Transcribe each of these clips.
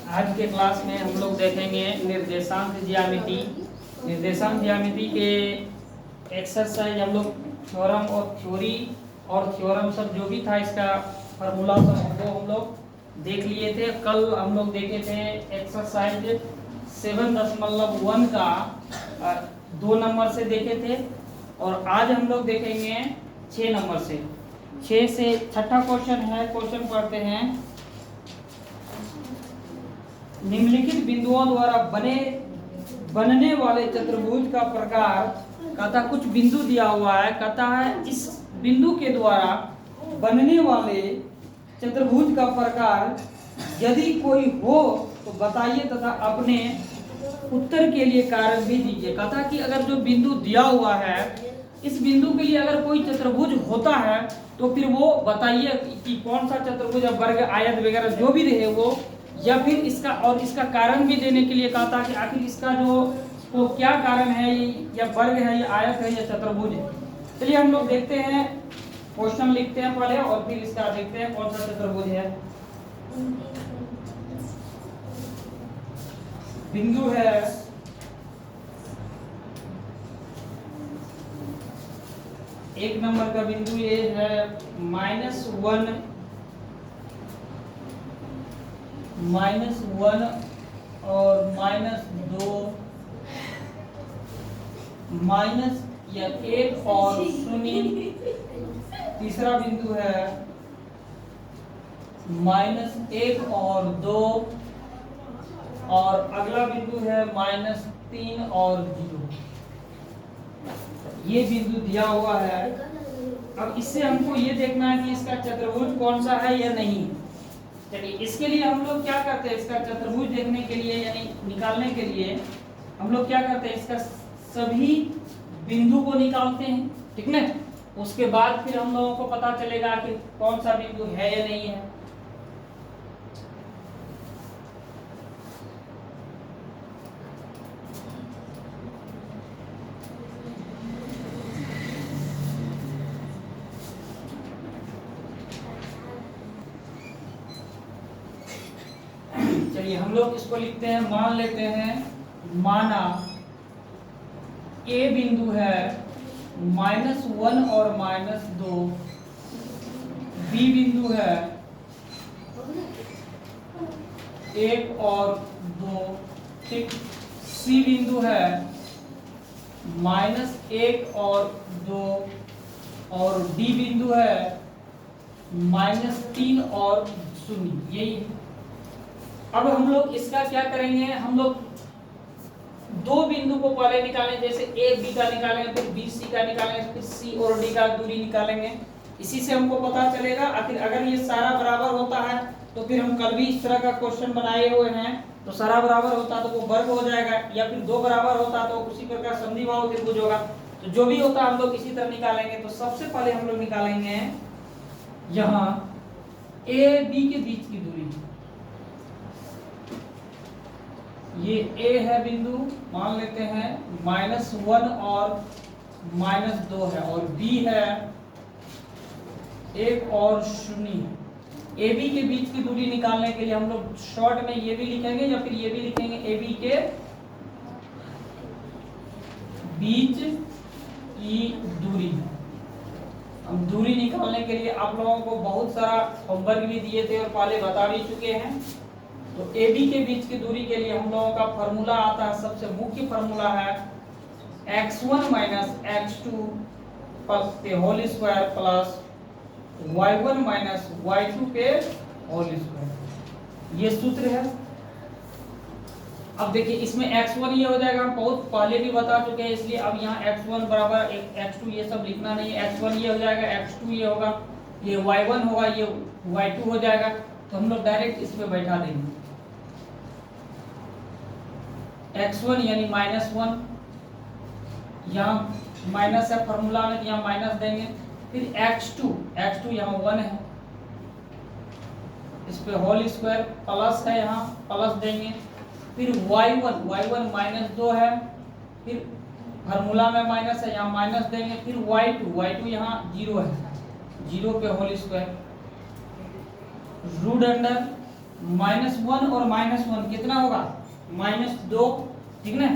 आज के क्लास में हम लोग देखेंगे निर्देशांक ज्यामिति। निर्देशांक ज्यामिति के एक्सरसाइज हम लोग थ्योरम और थ्योरी और थ्योरम सब जो भी था इसका फार्मूला सब वो हम लोग देख लिए थे। कल हम लोग देखे थे एक्सरसाइज 7.1 का 2 नंबर से देखे थे और आज हम लोग देखेंगे 6 नंबर से। 6 से छठा क्वेश्चन है। क्वेश्चन पढ़ते हैं। निम्नलिखित बिंदुओं द्वारा बनने वाले चतुर्भुज का प्रकार, कहता कुछ बिंदु दिया हुआ है, कहता है इस बिंदु के द्वारा बनने वाले चतुर्भुज का प्रकार यदि कोई हो तो बताइए तथा अपने उत्तर के लिए कारण भी दीजिए। कहता कि अगर जो बिंदु दिया हुआ है इस बिंदु के लिए अगर कोई चतुर्भुज होता है तो फिर वो बताइए कि कौन सा चतुर्भुज, वर्ग, आयत वगैरह जो भी रहे वो, या फिर इसका और इसका कारण भी देने के लिए कहता कि आखिर इसका जो तो क्या कारण है, या वर्ग है, या आयत है, या चतुर्भुज है। चलिए हम लोग देखते हैं, क्वेश्चन लिखते हैं पहले और फिर इसका देखते हैं कौन सा चतुर्भुज है। बिंदु है एक नंबर का बिंदु ये है -1 और -2 माइनस या 1 और 0। तीसरा बिंदु है -1 और 2 और अगला बिंदु है -3 और 0। ये बिंदु दिया हुआ है। अब इससे हमको ये देखना है कि इसका चतुर्भुज कौन सा है या नहीं। चलिए इसके लिए हम लोग क्या करते हैं, इसका चतुर्भुज देखने के लिए यानी निकालने के लिए हम लोग क्या करते हैं, इसका सभी बिंदु को निकालते हैं, ठीक ना। उसके बाद फिर हम लोगों को पता चलेगा कि कौन सा बिंदु है या नहीं है। चलिए हम लोग इसको लिखते हैं। मान लेते हैं, माना ए बिंदु है -1 और -2, बी बिंदु है 1 और 2, ठीक। सी बिंदु है -1 और 2 और डी बिंदु है -3 और 0। यही। अब हम लोग इसका क्या करेंगे, हम लोग दो बिंदु को पहले निकालें, जैसे ए बी का निकालेंगे, फिर बी सी का निकालेंगे, फिर सी और डी का दूरी निकालेंगे। इसी से हमको पता चलेगा। आखिर अगर ये सारा बराबर होता है तो फिर हम कल भी इस तरह का क्वेश्चन बनाए हुए हैं, तो सारा बराबर होता तो वो वर्ग हो जाएगा, या फिर दो बराबर होता तो उसी प्रकार समद्विबाहु त्रिभुज होगा। तो जो भी होता हम लोग इसी तरह निकालेंगे। तो सबसे पहले हम लोग निकालेंगे यहाँ ए बी के बीच की दूरी। ये ए है बिंदु, मान लेते हैं -1 और -2 है, और बी है 1 और 0। ए बी के बीच की दूरी निकालने के लिए हम लोग शॉर्ट में ये भी लिखेंगे या फिर ये भी लिखेंगे, ए बी के बीच की दूरी। हम दूरी निकालने के लिए आप लोगों को बहुत सारा होमवर्क भी दिए थे और पहले बता भी चुके हैं। तो ए बी के बीच की दूरी के लिए हम लोगों का फॉर्मूला आता है, सबसे मुख्य फॉर्मूला है x1 - x2 के whole square plus y1 - y2 के होल स्क्वायर। ये सूत्र है। अब देखिए इसमें x1 ये हो जाएगा, हम बहुत पहले भी बता चुके हैं, इसलिए अब यहाँ x1 बराबर x2 ये सब लिखना नहीं है। x1 ये हो जाएगा, x2 ये होगा, ये y1 होगा, ये y2 हो जाएगा। तो हम लोग डायरेक्ट इसमें बैठा देंगे। x1 यानी -1, यहाँ माइनस है फॉर्मूला में, यहाँ माइनस देंगे। फिर x2 यहाँ 1 है, इस पे होल स्क्वायर प्लस है, यहाँ प्लस देंगे। फिर y1 -2 है, फिर फार्मूला में माइनस है, यहाँ माइनस देंगे। फिर y2 यहाँ 0 है, 0 पे होल स्क्वायर, रूट अंडर -1 और -1 कितना होगा -2, ठीक ना,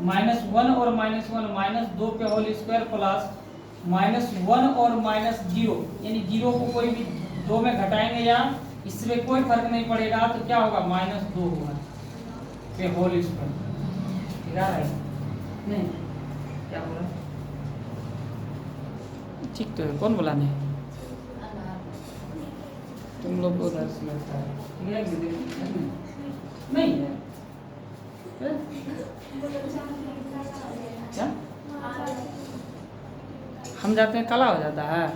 -1 और -1 -2 पे होल स्क्वायर प्लस -1 और -0, यानी 0 को कोई भी 2 में घटाएंगे या इसमें कोई फर्क नहीं पड़ेगा, तो क्या होगा -2 होगा पे होल स्क्वायर। है नहीं, क्या बोला ठीक तो है, कौन बुलाने तुम लोग को उधर से लगता है, ठीक है नहीं है क्या, हम जाते हैं काला हो जाता है।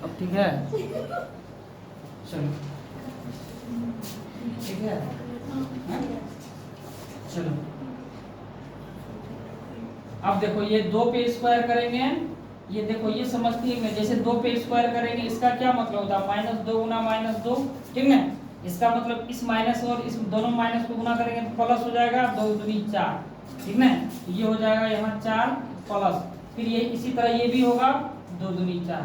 अब ठीक है, चलो ठीक है, चलो अब देखो ये 2 पे स्क्वायर करेंगे, ये देखो ये समझती है, जैसे 2 पे स्क्वायर करेंगे इसका क्या मतलब होता है -2 गुना -2, ठीक ना, इसका मतलब इस माइनस और इस दोनों माइनस को गुना करेंगे तो प्लस हो जाएगा, 2 दूनी 4, ठीक ना, ये हो जाएगा यहाँ 4 प्लस, फिर ये इसी तरह ये भी होगा 2 दूनी 4,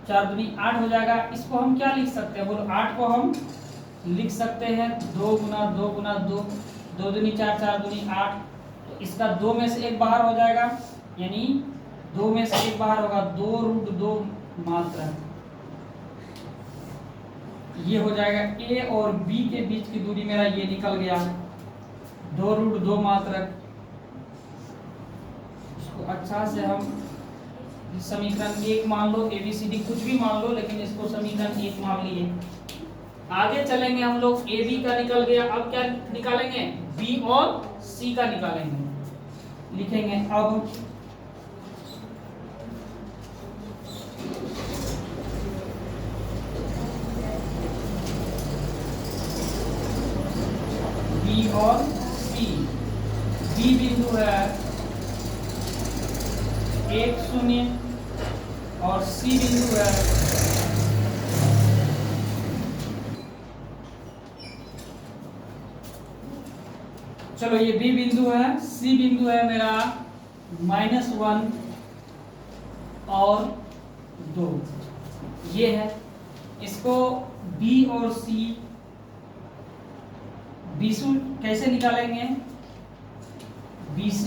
4 दूनी 8 हो जाएगा। इसको हम क्या लिख सकते हैं, बोलो 8 को हम लिख सकते हैं 2 गुना 2 गुना 2, 2 दूनी 4, 4 दूनी 8, तो इसका 2 में से 1 बाहर हो जाएगा, यानी 2 में से 1 बाहर होगा 2 रूट 2 मात्रा, ये हो जाएगा a और b के बीच की दूरी मेरा ये निकल गया 2 रूट 2 मात्रक। इसको अच्छा से हम समीकरण 1 मान लो, ABCD कुछ भी मान लो, लेकिन इसको समीकरण 1 मान लिए। आगे चलेंगे हम लोग, AB का निकल गया, अब क्या निकालेंगे B और C का निकालेंगे, लिखेंगे अब B और C, B बिंदु है 1 0 और C बिंदु है चलो ये B बिंदु है, C बिंदु है मेरा -1 और 2, ये है। इसको B और C बीसू कैसे निकालेंगे, BC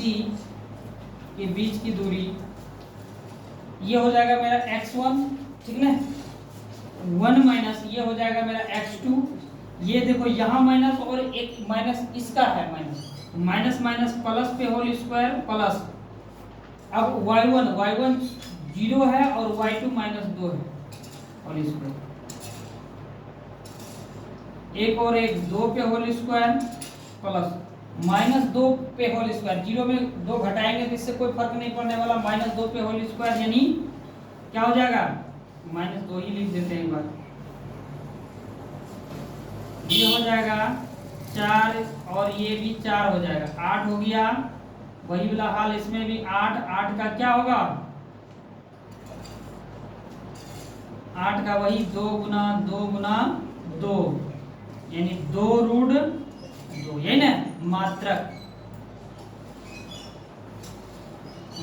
के बीच की दूरी ये हो जाएगा मेरा x1, ठीक ना, 1 माइनस ये हो जाएगा मेरा x2, ये देखो यहाँ माइनस और एक माइनस इसका है माइनस माइनस प्लस पे होल स्क्वायर प्लस, अब y1 0 है और y2 -2 है होल स्क्वायर, एक और एक 2 पे होल स्क्वायर प्लस -2 पे होल स्क्वायर, 0 में 2 घटाएंगे तो इससे कोई फर्क नहीं पड़ने वाला, -2 पे होल स्क्वायर यानी क्या हो जाएगा -2 ही लिख देते हैं एक बार, ये हो जाएगा 4 और ये भी 4 हो जाएगा, 8 हो गया, वही वाला हाल इसमें भी 8 का क्या होगा 8 का वही 2 गुना 2 गुना 2 यानी 2 रूट 2, यही ना मात्रक,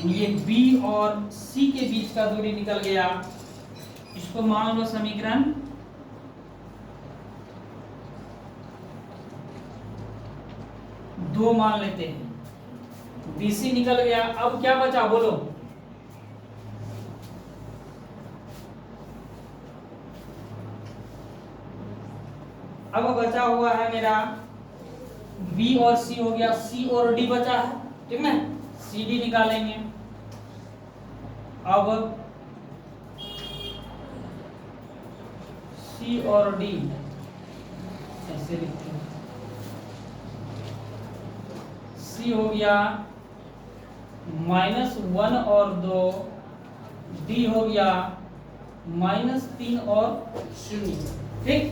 ये B और C के बीच का दूरी निकल गया, इसको मान लो समीकरण 2 मान लेते हैं, BC निकल गया। अब क्या बचा बोलो, अब बचा हुआ है मेरा B और C हो गया, C और D बचा है, ठीक ना, CD निकालेंगे। अब C और D ऐसे लिखते हैं, C हो गया -1 और 2, D हो गया -3 और 0, ठीक।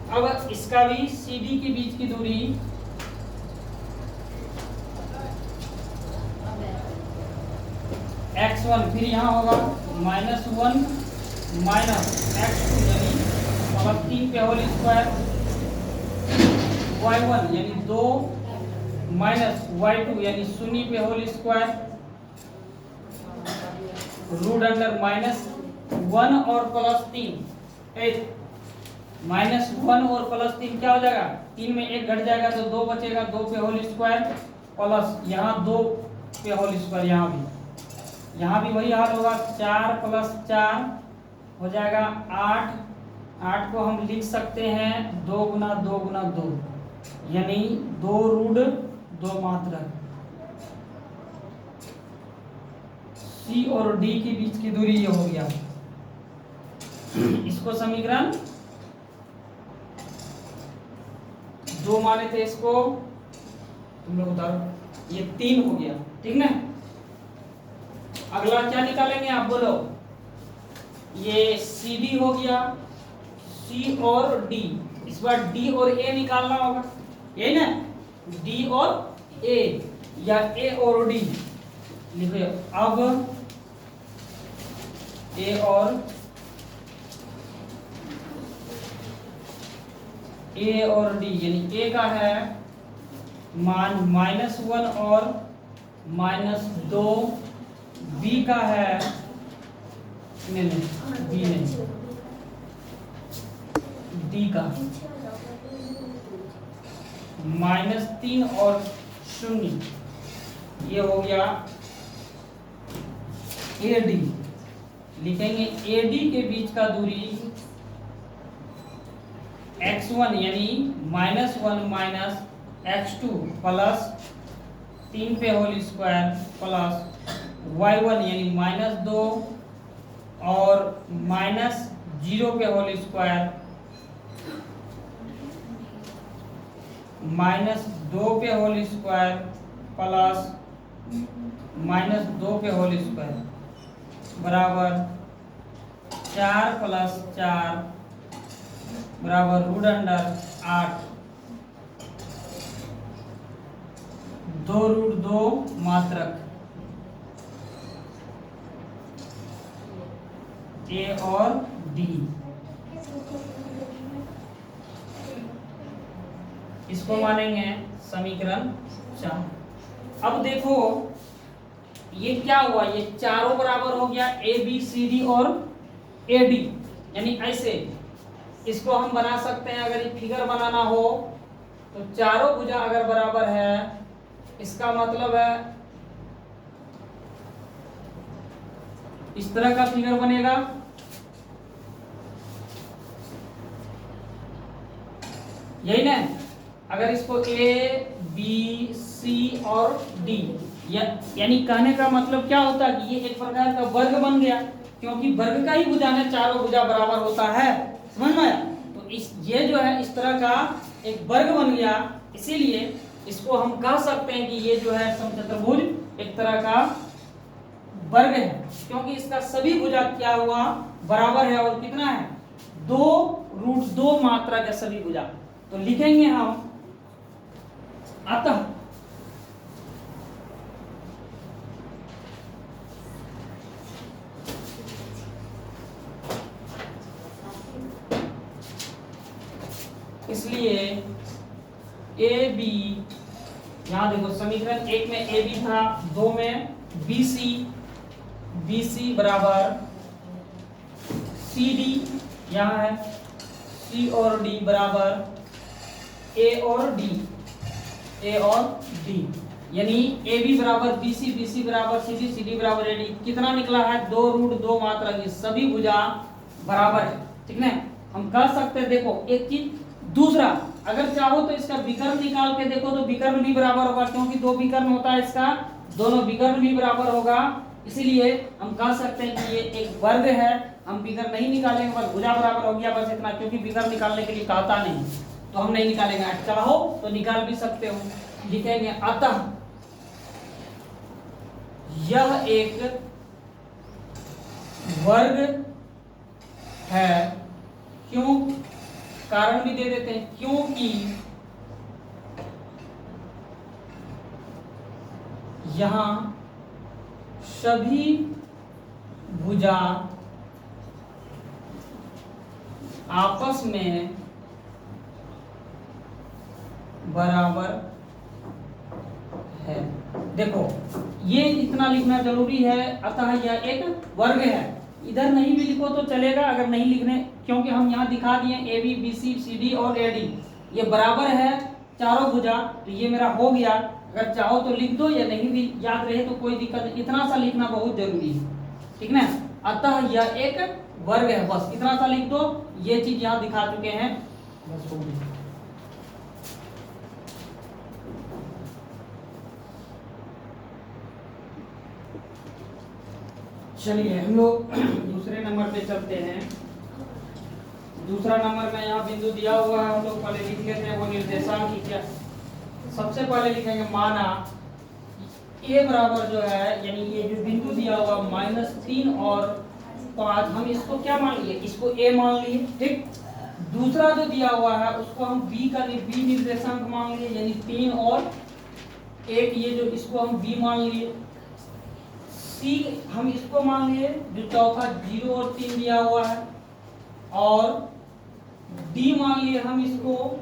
अब इसका भी CD के बीच की दूरी x1, फिर यहाँ होगा -1 माइनस x2 यानी +3 पे होल स्क्वायर, y1 यानी 2 माइनस y2 यानी शून्य पे whole square root under minus 1 और प्लस 3 8 माइनस 1 और प्लस 3 क्या हो जाएगा, 3 में 1 घट जाएगा तो 2 बचेगा, 2 पे होल स्क्वायर प्लस यहाँ 2 पे होल स्क्वायर, यहाँ भी वही हाल होगा, 4 प्लस 4 हो जाएगा 8, 8 को हम लिख सकते हैं 2 गुना 2 गुना 2 यानी 2 रूट 2 मात्रक। C और D के बीच की दूरी ये हो गया। इसको समीकरण 2 माने थे, इसको तुम लोग उतारो, ये 3 हो गया, ठीक ना। अगला क्या निकालेंगे आप बोलो, ये CD हो गया, C और D, इस बार D और A निकालना होगा, यही ना, D और A या A और D लिखो। अब A और D यानी A का है मान -1 और -2, B का है नहीं B नहीं, D का -3 और 0, ये हो गया AD। लिखेंगे AD के बीच का दूरी x1 यानी -1 माइनस x2 प्लस 3 पे होल स्क्वायर प्लस y1 यानी -2 और -0 पे होल स्क्वायर -2 पे होल स्क्वायर प्लस -2 पे होल स्क्वायर बराबर 4 प्लस 4 बराबर रूट अंडर 8, 2 रूट 2 मात्रक A और D। इसको मानेंगे समीकरण 4। अब देखो ये क्या हुआ, ये चारों बराबर हो गया, A B C D और AD, यानी ऐसे इसको हम बना सकते हैं। अगर ये फिगर बनाना हो तो चारों भुजा अगर बराबर है, इसका मतलब है इस तरह का फिगर बनेगा, यही ना। अगर इसको A B C और D यानी कहने का मतलब क्या होता है कि ये एक प्रकार का वर्ग बन गया, क्योंकि वर्ग का ही भुजा में चारों भुजा बराबर होता है, समझ में आया। तो ये जो है इस तरह का एक वर्ग बन गया, इसीलिए इसको हम कह सकते हैं कि ये जो है समचतुर्भुज एक तरह का वर्ग है, क्योंकि इसका सभी भुजा क्या हुआ, बराबर है। और कितना है, 2 रूट 2 मात्रा के सभी भुजा। तो लिखेंगे हम अतः इसलिए ए बी, यहां देखो समीकरण 1 में ए बी था, 2 में बी सी बराबर सी डी, यहां है सी और डी बराबर ए और डी, यानी ए बी बराबर बी सी बराबर सी डी बराबर ए डी। कितना निकला है, 2 रूट 2 मात्रा की सभी भुजा बराबर है, ठीक है। हम कह सकते हैं, देखो एक चीज, दूसरा अगर चाहो तो इसका विकर्ण निकाल के देखो तो विकर्ण भी बराबर होगा, क्योंकि 2 विकर्ण होता है इसका, दोनों विकर्ण भी बराबर होगा। इसीलिए हम कह सकते हैं कि ये एक वर्ग है। हम विकर्ण नहीं निकालेंगे, बस भुजा बराबर हो गया, बस इतना, क्योंकि विकर्ण निकालने के लिए कहता नहीं तो हम नहीं निकालेंगे। चाहो तो निकाल भी सकते हो। लिखेंगे अतः यह एक वर्ग है, क्यों, कारण भी दे देते हैं, क्योंकि यहां सभी भुजा आपस में बराबर है। देखो ये इतना लिखना जरूरी है, अतः यह एक वर्ग है। इधर नहीं भी लिखो तो चलेगा, अगर नहीं लिखने, क्योंकि हम यहाँ दिखा दिए A B B C C D और ए डी ये बराबर है चारों भुजा, तो ये मेरा हो गया। अगर चाहो तो लिख दो, या नहीं भी याद रहे तो कोई दिक्कत नहीं, इतना सा लिखना बहुत जरूरी है, ठीक ना। अतः यह एक वर्ग है, बस इतना सा लिख दो। ये चीज यहाँ दिखा चुके हैं, बस हो गया। चलिए हम लोग दूसरे नंबर पे चलते हैं। दूसरा नंबर में यहाँ बिंदु दिया हुआ है, हम लोग पहले लिख लेते हैं वो निर्देशांक की क्या। सबसे पहले लिखेंगे माना ए बराबर जो है, यानी ये जो बिंदु दिया हुआ -3 और 5, हम इसको क्या मान लिए, इसको ए मान लिए, ठीक। दूसरा जो दिया हुआ है उसको हम बी निर्देशांक मान लिए, यानी 3 और 1, ये जो इसको हम बी मान लिए। सी हम इसको मान लिए, जो चौथा 0 और 3 दिया हुआ है। और डी मान लिए हम इसको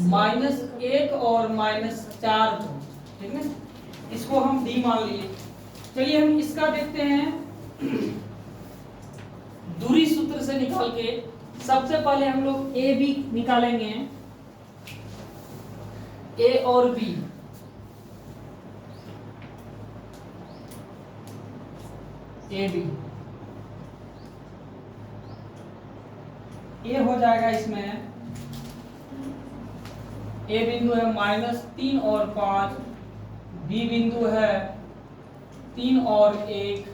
-1 और -4 को, ठीक है, इसको हम डी मान लिए। चलिए हम इसका देखते हैं दूरी सूत्र से निकाल के। सबसे पहले हम लोग ए बी निकालेंगे, ए और बी। ए बी ए हो जाएगा इसमें, ए बिंदु है -3 और 5, बी बिंदु है 3 और 1।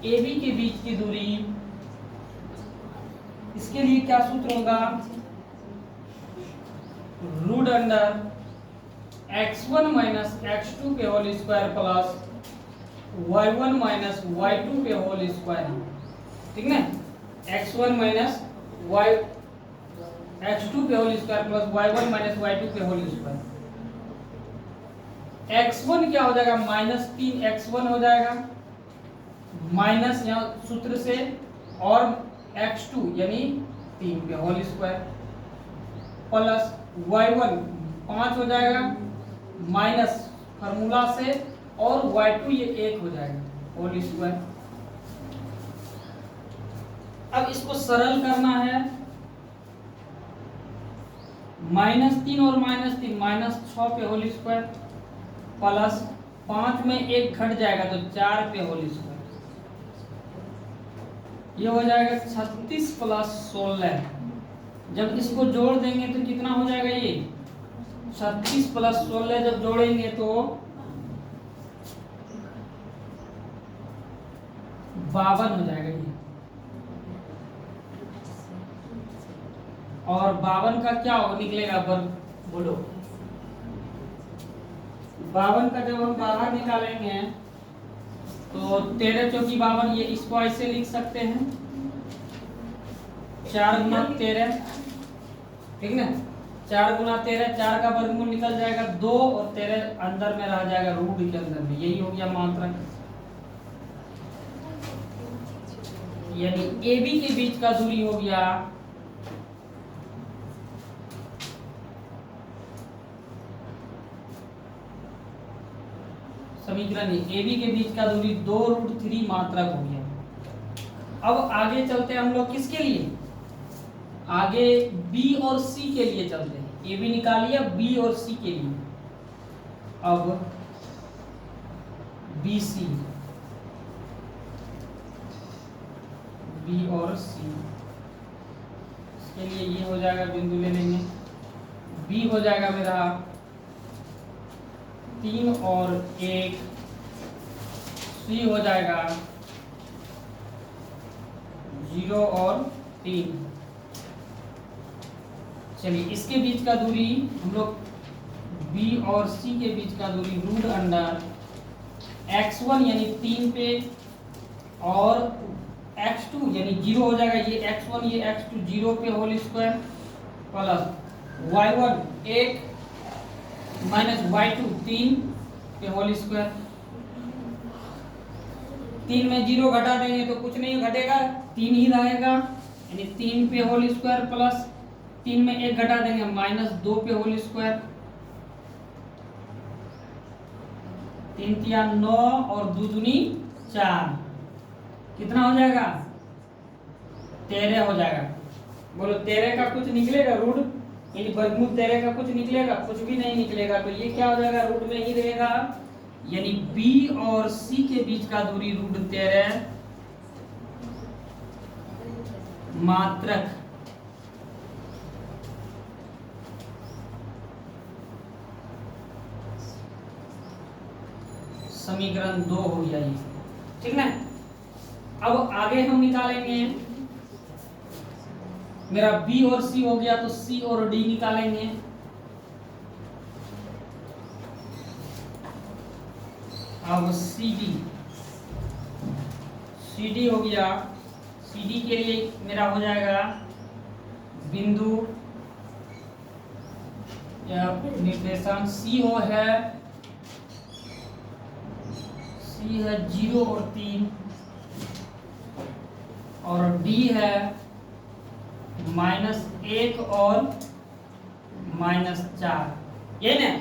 ए बी के बीच की दूरी, इसके लिए क्या सूत्र होगा, √(x1 - x2) के whole square plus y1 - y2 के होल स्क्वायर, ठीक ना। x1 - y x2 के whole square plus y1 - y2 के होल स्क्वायर। x1 क्या हो जाएगा, -3x1 हो जाएगा, माइनस यहाँ सूत्र से, और x2 यानी 3 के होल स्क्वायर प्लस y1 5 हो जाएगा, माइनस फार्मूला से, और y2 ये 1 हो जाएगा होल स्क्वायर। अब इसको सरल करना है, -3 और -3 -6 पे होल स्क्वायर प्लस 5 में 1 घट जाएगा तो 4 पे होल स्क्वायर। ये हो जाएगा 36 + 16। जब इसको जोड़ देंगे तो कितना हो जाएगा, ये 36 + 16 जब जोड़ेंगे तो 52 हो जाएगा ये। और 52 का क्या हो निकलेगा, बोलो। 52 का जब हम बाहर निकालेंगे तो 13 चौकी 52, ये इसको ऐसे लिख सकते हैं 4 × 13, ठीक ना। 4 × 13, 4 का वर्गमूल निकल जाएगा 2, और 13 अंदर में रह जाएगा रूट के अंदर में, यही हो गया मात्रक। यानी ए बी के बीच का दूरी हो गया समीकरण ए बी के बीच का दूरी 2√3 मात्रक हो गया। अब आगे चलते हैं हम लोग किसके लिए, आगे बी और सी के लिए चलते हैं। ए बी निकाल लिया, बी और सी के लिए। अब बी सी, बी और सी, इसके लिए ये हो जाएगा, बिंदु ले लेंगे। बी हो जाएगा मेरा 3 और 1, सी हो जाएगा 0 और 3। चलिए इसके बीच का दूरी हम लोग, बी और सी के बीच का दूरी √x1 यानी 3 पे, और x2 यानी 0 हो जाएगा, ये x1 ये x2 0 पे whole square plus y1 1 minus y2 3 पे होल स्क्वायर। 3 में 0 घटा देंगे तो कुछ नहीं घटेगा, 3 ही रहेगा, यानी 3 पे होल स्क्वायर प्लस 3 में 1 घटा देंगे -2 पे होल स्क्वायर 3 तिया 9 और 2 दूनी 4, कितना हो जाएगा? 13 हो जाएगा। बोलो 13 का कुछ निकलेगा रूट, यानी वर्गमूल 13 का कुछ निकलेगा? कुछ भी नहीं निकलेगा। तो ये क्या हो जाएगा? रूट में ही रहेगा, यानी बी और सी के बीच का दूरी रूट 13 मात्रक। समीकरण 2 हो गया ये, ठीक ना। अब आगे हम निकालेंगे, मेरा बी और सी हो गया तो सी और डी निकालेंगे। अब सी डी हो गया। सी डी के लिए मेरा हो जाएगा बिंदु या निर्देशांक सी है 0 और 3, और डी है -1 और -4, ये ना।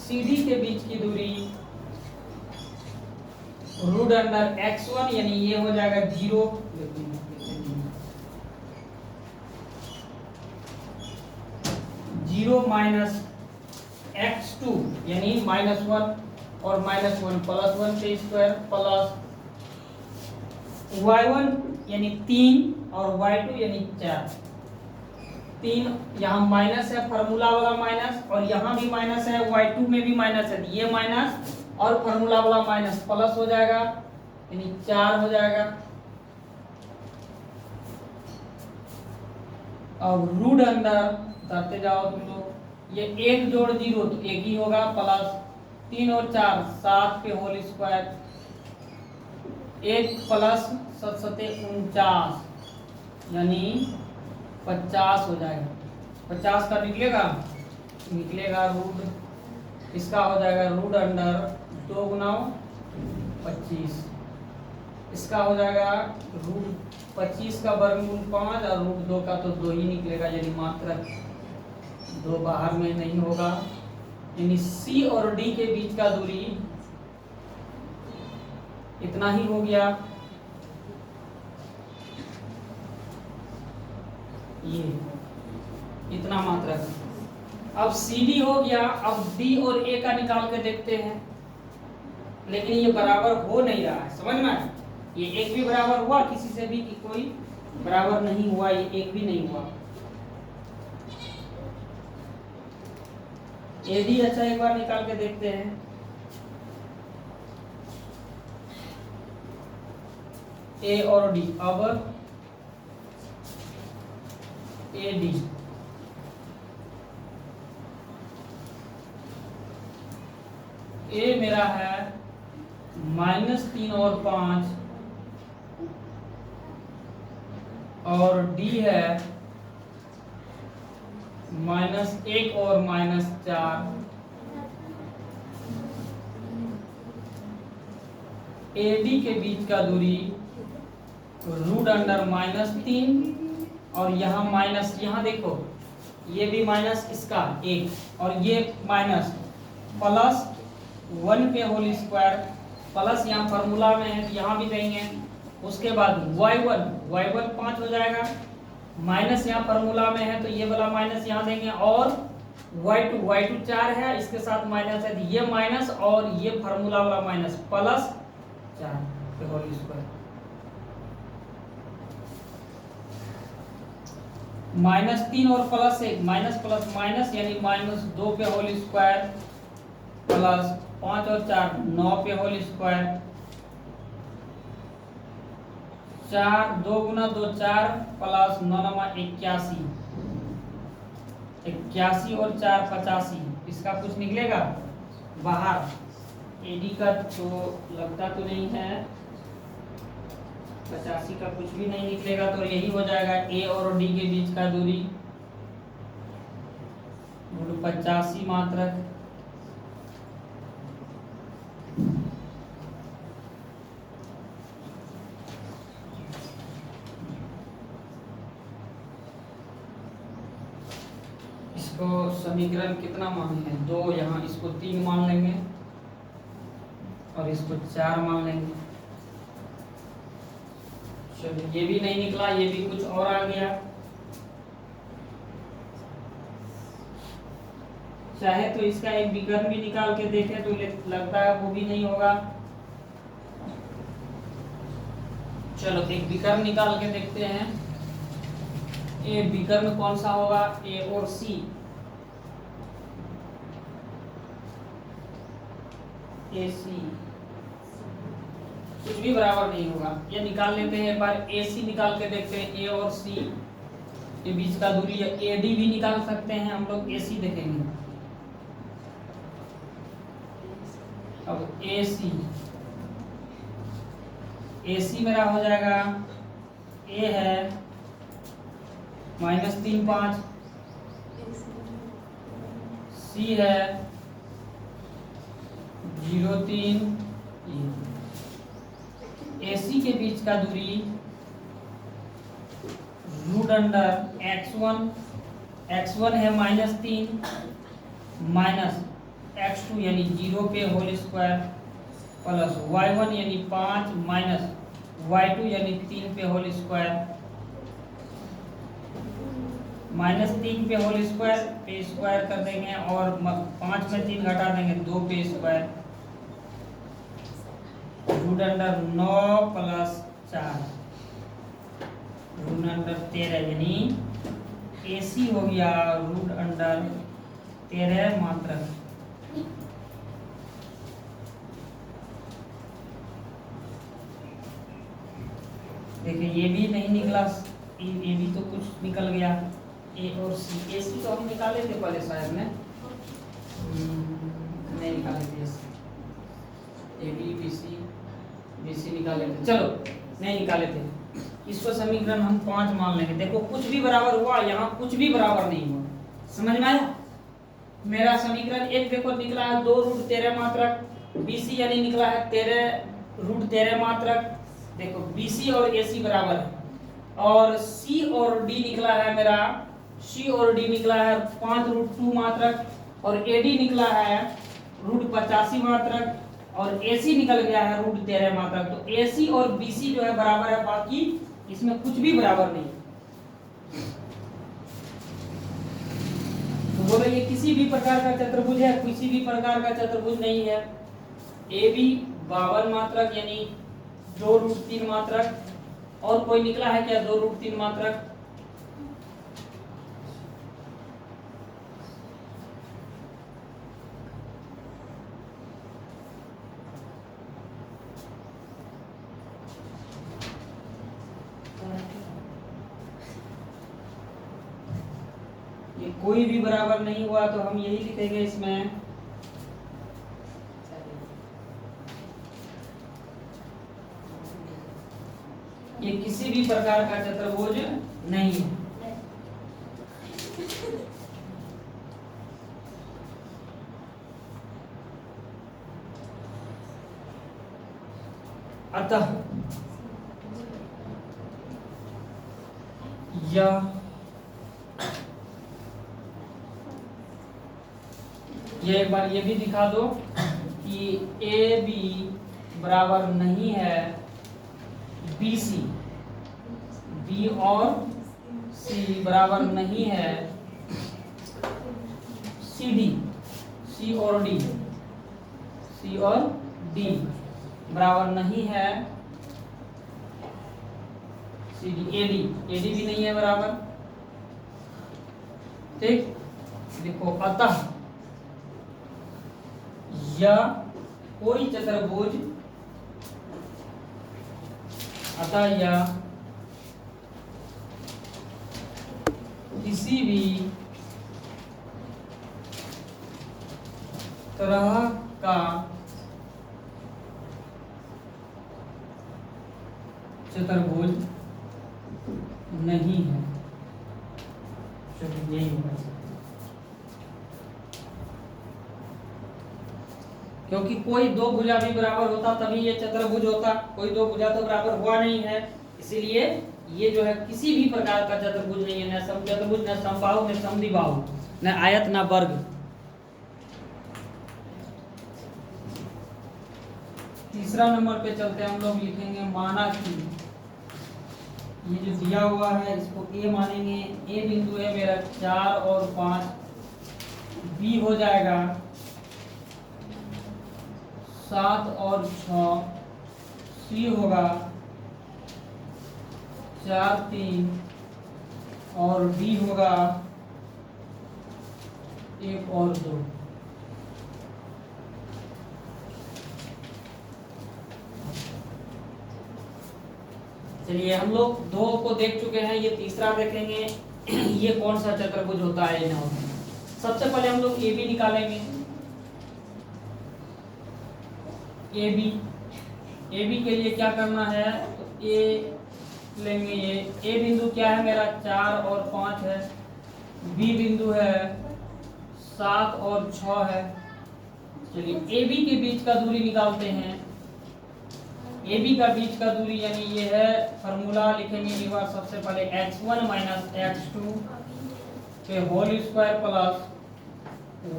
CD के बीच की दूरी रूट अंडर x1, यानी ये हो जाएगा 0, 0 माइनस x2 यानी -1 और -1 प्लस 1 के स्क्वायर प्लस y1 यानी 3 और y2 यानी 4। 3 यहाँ माइनस है, फार्मूला वाला माइनस, और यहाँ भी माइनस है, y2 में भी माइनस है, ये माइनस और फार्मूला वाला माइनस प्लस हो जाएगा, यानी 4 हो जाएगा। अब रूट अंडर उतारते जाओ तुम लोग, ये 1 जोड़ 0 तो 1 ही होगा, प्लस 3 और 4 7 के होल स्क्वायर, 1 प्लस 7 सते 49, यानी 50 हो जाएगा। 50 का निकलेगा रूट, इसका हो जाएगा रूट अंडर 2 गुना 25, इसका हो जाएगा रूट 25 का वर्गमूल 5 और रूट 2 का तो 2 ही निकलेगा, यानी मात्रक 2 बाहर में नहीं होगा। यानी सी और डी के बीच का दूरी इतना ही हो गया, ये इतना मात्रक। अब सी डी हो गया, अब डी और ए का निकाल के देखते हैं, लेकिन ये बराबर हो नहीं रहा है, समझ में? ये एक भी बराबर हुआ किसी से भी कि कोई बराबर नहीं हुआ, ये एक भी नहीं हुआ। ए डी अच्छा एक बार निकाल के देखते हैं। ए और डी, अब ए डी ए मेरा है -3 और 5, और डी है -1 और -4। एडी के बीच का दूरी रूट अंडर -3, और यहाँ माइनस, यहाँ देखो ये भी माइनस, इसका 1 और ये माइनस, प्लस 1 के होल स्क्वायर, प्लस यहाँ फार्मूला में है तो यहाँ भी देंगे। उसके बाद y1 5 हो जाएगा, माइनस यहाँ फार्मूला में है तो ये वाला माइनस यहाँ देंगे, और y2 4 है, इसके साथ माइनस है तो ये माइनस और ये फार्मूला वाला माइनस, प्लस 4 के होल स्क्वायर, -3 और प्लस 1, माइनस प्लस माइनस यानी -2 पे होल स्क्वायर, प्लस 5 और 4 9 पे होल स्क्वायर, 4 2 गुना 2 4, प्लस 9 9 81, 81 और 4 85, इसका कुछ निकलेगा बाहर। एडी का तो लगता तो नहीं है, 85 का कुछ भी नहीं निकलेगा, तो यही हो जाएगा ए और डी के बीच का दूरी 85 मात्रक। इसको समीकरण कितना मानेंगे, 2, यहाँ इसको 3 मान लेंगे और इसको 4 मान लेंगे। चलो ये भी नहीं निकला, ये भी कुछ और आ गया। चाहे तो इसका एक विकर्ण भी निकाल के देखें तो लगता है वो भी नहीं होगा। चलो एक विकर्ण निकाल के देखते हैं। ए विकर्ण कौन सा होगा, ए और सी। ए सी कुछ भी बराबर नहीं होगा, ये निकाल लेते हैं एक बार। ए सी निकाल के देखते हैं, ए और सी के बीच का दूरी है। ए डी भी निकाल सकते हैं हम लोग, ए सी देखेंगे। अब ए सी मेरा हो जाएगा, ए है -3,5, सी है 0,3। AC के बीच का दूरी x1 है -3 माइनस x2 यानी 0 पे होल स्क्वायर प्लस y1 यानी 5 माइनस y2 यानी 3 पे होल स्क्वायर। -3 पे होल स्क्वायर पे स्क्वायर कर देंगे और 5 में 3 घटा देंगे, 2 पे स्क्वायर। √9 प्लस 4 √13 यानी AC हो गया √13 मात्रक। देखिए ये भी नहीं निकला, ये भी तो कुछ निकल गया। ए और सी, ए सी तो हम निकाले थे पहले शायद में, नहीं निकाले थे। ए बी बी सी निकाले थे, चलो नहीं निकाले थे। इसको समीकरण हम 5 मान लेंगे। देखो कुछ भी बराबर हुआ, यहाँ कुछ भी बराबर नहीं हुआ। समझ में आया? मेरा समीकरण एक देखो निकला है 2√13 मात्रक, BC यानी निकला है 13√13 मात्रक। देखो BC और AC बराबर है, और C और D निकला है मेरा, C और D निकला है 5√2 मात्रक, और AD निकला है √85 मात्रक, और AC निकल गया है √13 मात्रक। तो AC और BC जो है बराबर है, बाकी इसमें कुछ भी बराबर नहीं। तो बोलो ये किसी भी प्रकार का चतुर्भुज है? किसी भी प्रकार का चतुर्भुज नहीं है। AB 52 मात्रक यानी 2√3 मात्रक, और कोई निकला है क्या 2√3 मात्रक? ये कोई भी बराबर नहीं हुआ तो हम यही लिखेंगे इसमें, ये किसी भी प्रकार का चतुर्भुज नहीं है। अतः ये एक बार ये भी दिखा दो कि AB बराबर नहीं है BC, B और C बराबर नहीं है CD, C और D, C और D बराबर नहीं है CD, AD भी नहीं है बराबर। ठीक, देखो अतः या कोई चतुर्भुज, अतः या किसी भी तरह का चतुर्भुज नहीं है। चलिए यही होगा, क्योंकि कोई दो भुजा भी बराबर होता तभी ये चतुर्भुज होता। कोई दो भुजा तो बराबर हुआ नहीं है, इसीलिए ये जो है किसी भी प्रकार का चतुर्भुज नहीं है, न समचतुर्भुज, न समबाहु, न समद्विबाहु। न आयत ना वर्ग। तीसरा नंबर पे चलते हैं, हम लोग लिखेंगे माना कि ये जो दिया हुआ है इसको ए मानेंगे। ए बिंदु है मेरा 4 और 5, बी हो जाएगा 7 और 6, सी होगा 4 3 और डी होगा 1 और 2। चलिए हम लोग 2 को देख चुके हैं, ये तीसरा देखेंगे। ये कौन सा चतुर्भुज होता है ना होता है। सबसे पहले हम लोग ए बी निकालेंगे। ए बी के लिए क्या करना है, तो ए लेंगे। ये ए बिंदु क्या है मेरा 4 और 5 है, बी बिंदु है 7 और 6 है। चलिए ए बी के बीच का दूरी निकालते हैं। ए बी का बीच का दूरी यानी ये है, फॉर्मूला लिखेंगे एक बार। सबसे पहले x1 माइनस x2 के whole square plus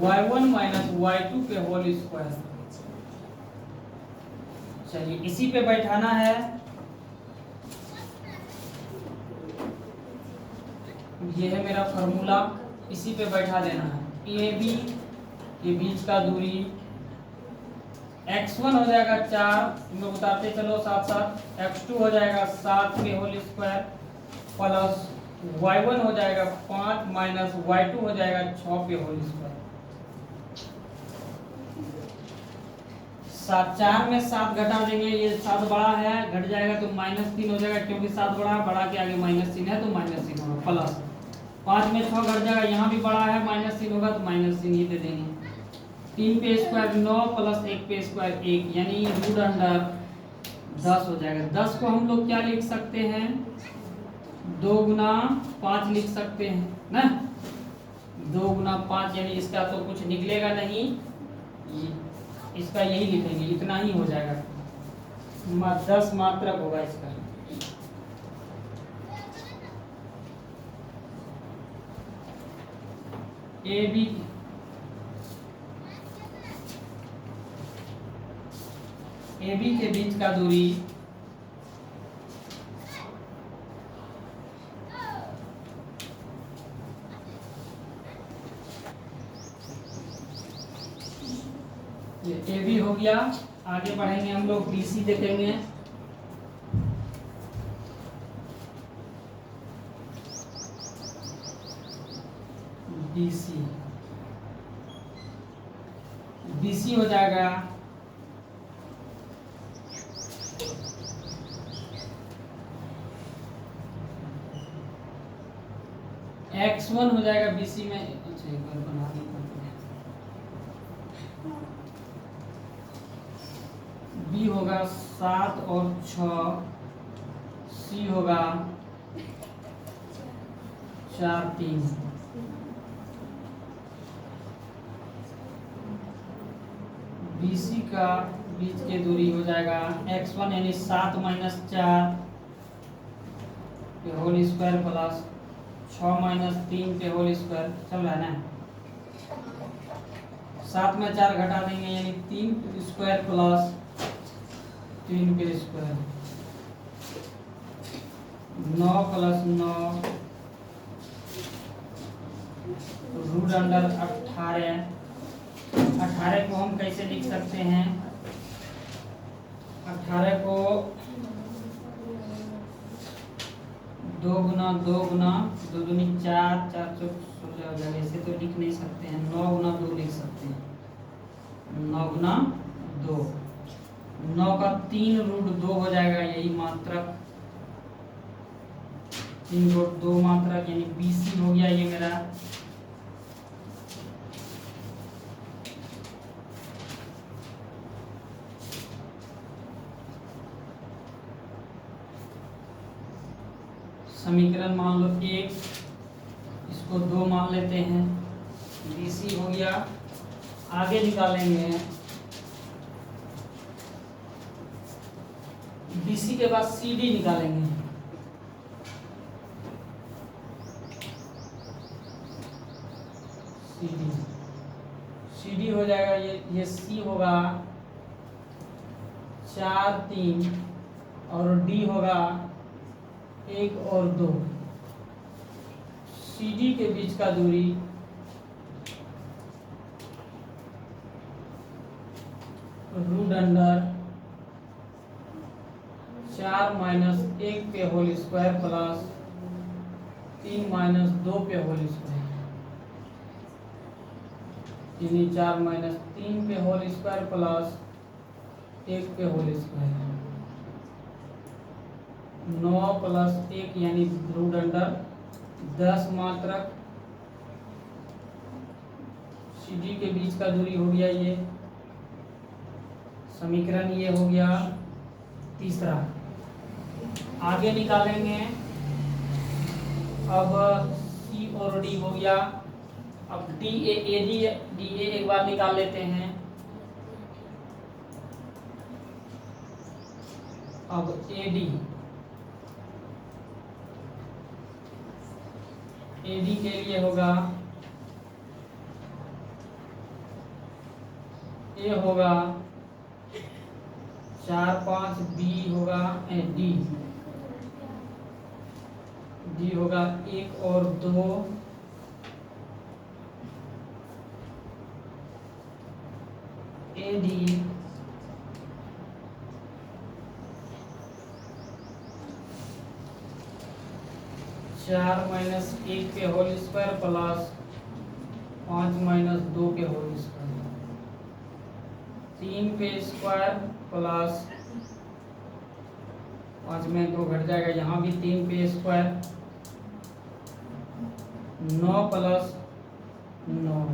y1 minus y2 के होल स्क्वायर। चलिए इसी पे बैठाना है। ये है मेरा फॉर्मूला, इसी पे बैठा देना है। ए बी के बीच का दूरी x1 हो जाएगा 4, इनको बताते चलो साथ साथ। x2 हो जाएगा 7 के होल स्क्वायर प्लस y1 हो जाएगा 5 माइनस y2 हो जाएगा 6 के होल स्क्वायर। 4 में 7 घटा देंगे, ये 7 बड़ा है, घट जाएगा तो -3 हो जाएगा, क्योंकि 7 बड़ा है, बड़ा के आगे -3 है तो -3 होगा। प्लस 5 में 6 घट जाएगा, यहाँ भी बड़ा है, -3 होगा तो -3 ही दे देंगे। 3 पे स्क्वायर 9 प्लस 1 पे स्क्वायर 1, यानी रूट अंडर 10 हो जाएगा। 10 को हम लोग क्या लिख सकते हैं, 2 गुना 5 लिख सकते हैं ना। 2 गुना 5 यानी इसका तो कुछ निकलेगा नहीं, इसका यही लिखेंगे, इतना ही हो जाएगा। 10 मात्रक होगा इसका। ए बी के बीच का दूरी ये ए बी हो गया। आगे बढ़ेंगे हम लोग, बी सी देखेंगे। बी सी हो जाएगा x1 हो जाएगा BC में। अच्छा एक बार बना देते हैं। B होगा 7 और 6, C होगा 4 3। BC का बीच के दूरी हो जाएगा x1 यानी 7 माइनस 4 के होल स्क्वायर प्लस 6 माइनस 3 के होल स्क्वायर। चल रहा है ना। 7 में 4 घटा देंगे यानी 3 स्क्वायर प्लस 3 के स्क्वायर। 9 plus 9 root under 18। 18 को हम कैसे लिख सकते हैं, 18 को 2 गुना 2 गुना 2 दूनी 4, 4 चौक 16 हो जाएगा। ऐसे तो लिख नहीं सकते हैं, 9 गुना 2 लिख सकते हैं। 9 गुना 2, 9 का 3 रूट 2 हो जाएगा, यही मात्रक 3 रूट 2 मात्रक, यानी BC हो गया ये मेरा। समीकरण मान लो 1, इसको 2 मान लेते हैं। BC हो गया। आगे निकालेंगे BC के बाद CD निकालेंगे। सी डी हो जाएगा, ये सी होगा 4 3 और डी होगा 1 और 2। सी डी के बीच का दूरी रूट अंडर 4 माइनस 1 पे होल स्क्वायर प्लस 3 माइनस 2 पे होल स्क्वायर, 3 4 माइनस 3 पे होल स्क्वायर प्लस 1 पे होल स्क्वायर, 9 प्लस 1 यानी रूट अंडर 10 मात्रक। सी डी के बीच का दूरी हो गया ये समीकरण, ये हो गया तीसरा। आगे निकालेंगे, अब सी और डी हो गया। अब डी ए एक बार निकाल लेते हैं। अब एडी के लिए होगा, ए होगा 4 5, बी होगा डी होगा 1 और 2, ए डी 4 माइनस 1 के होल स्क्वायर प्लस 5 माइनस 2 के होल स्क्वायर, 3 पे स्क्वायर प्लस 5 में 2 घट जाएगा, यहाँ भी 3 पे स्क्वायर, 9 प्लस 9,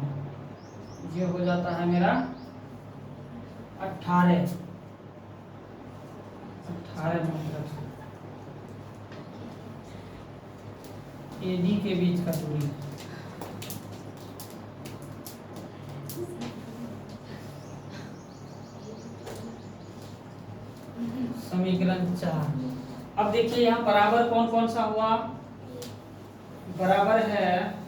ये हो जाता है मेरा 18 मतलब एडी के बीच का दूरी। समीकरण 4। अब देखिए यहाँ बराबर कौन कौन सा हुआ, बराबर है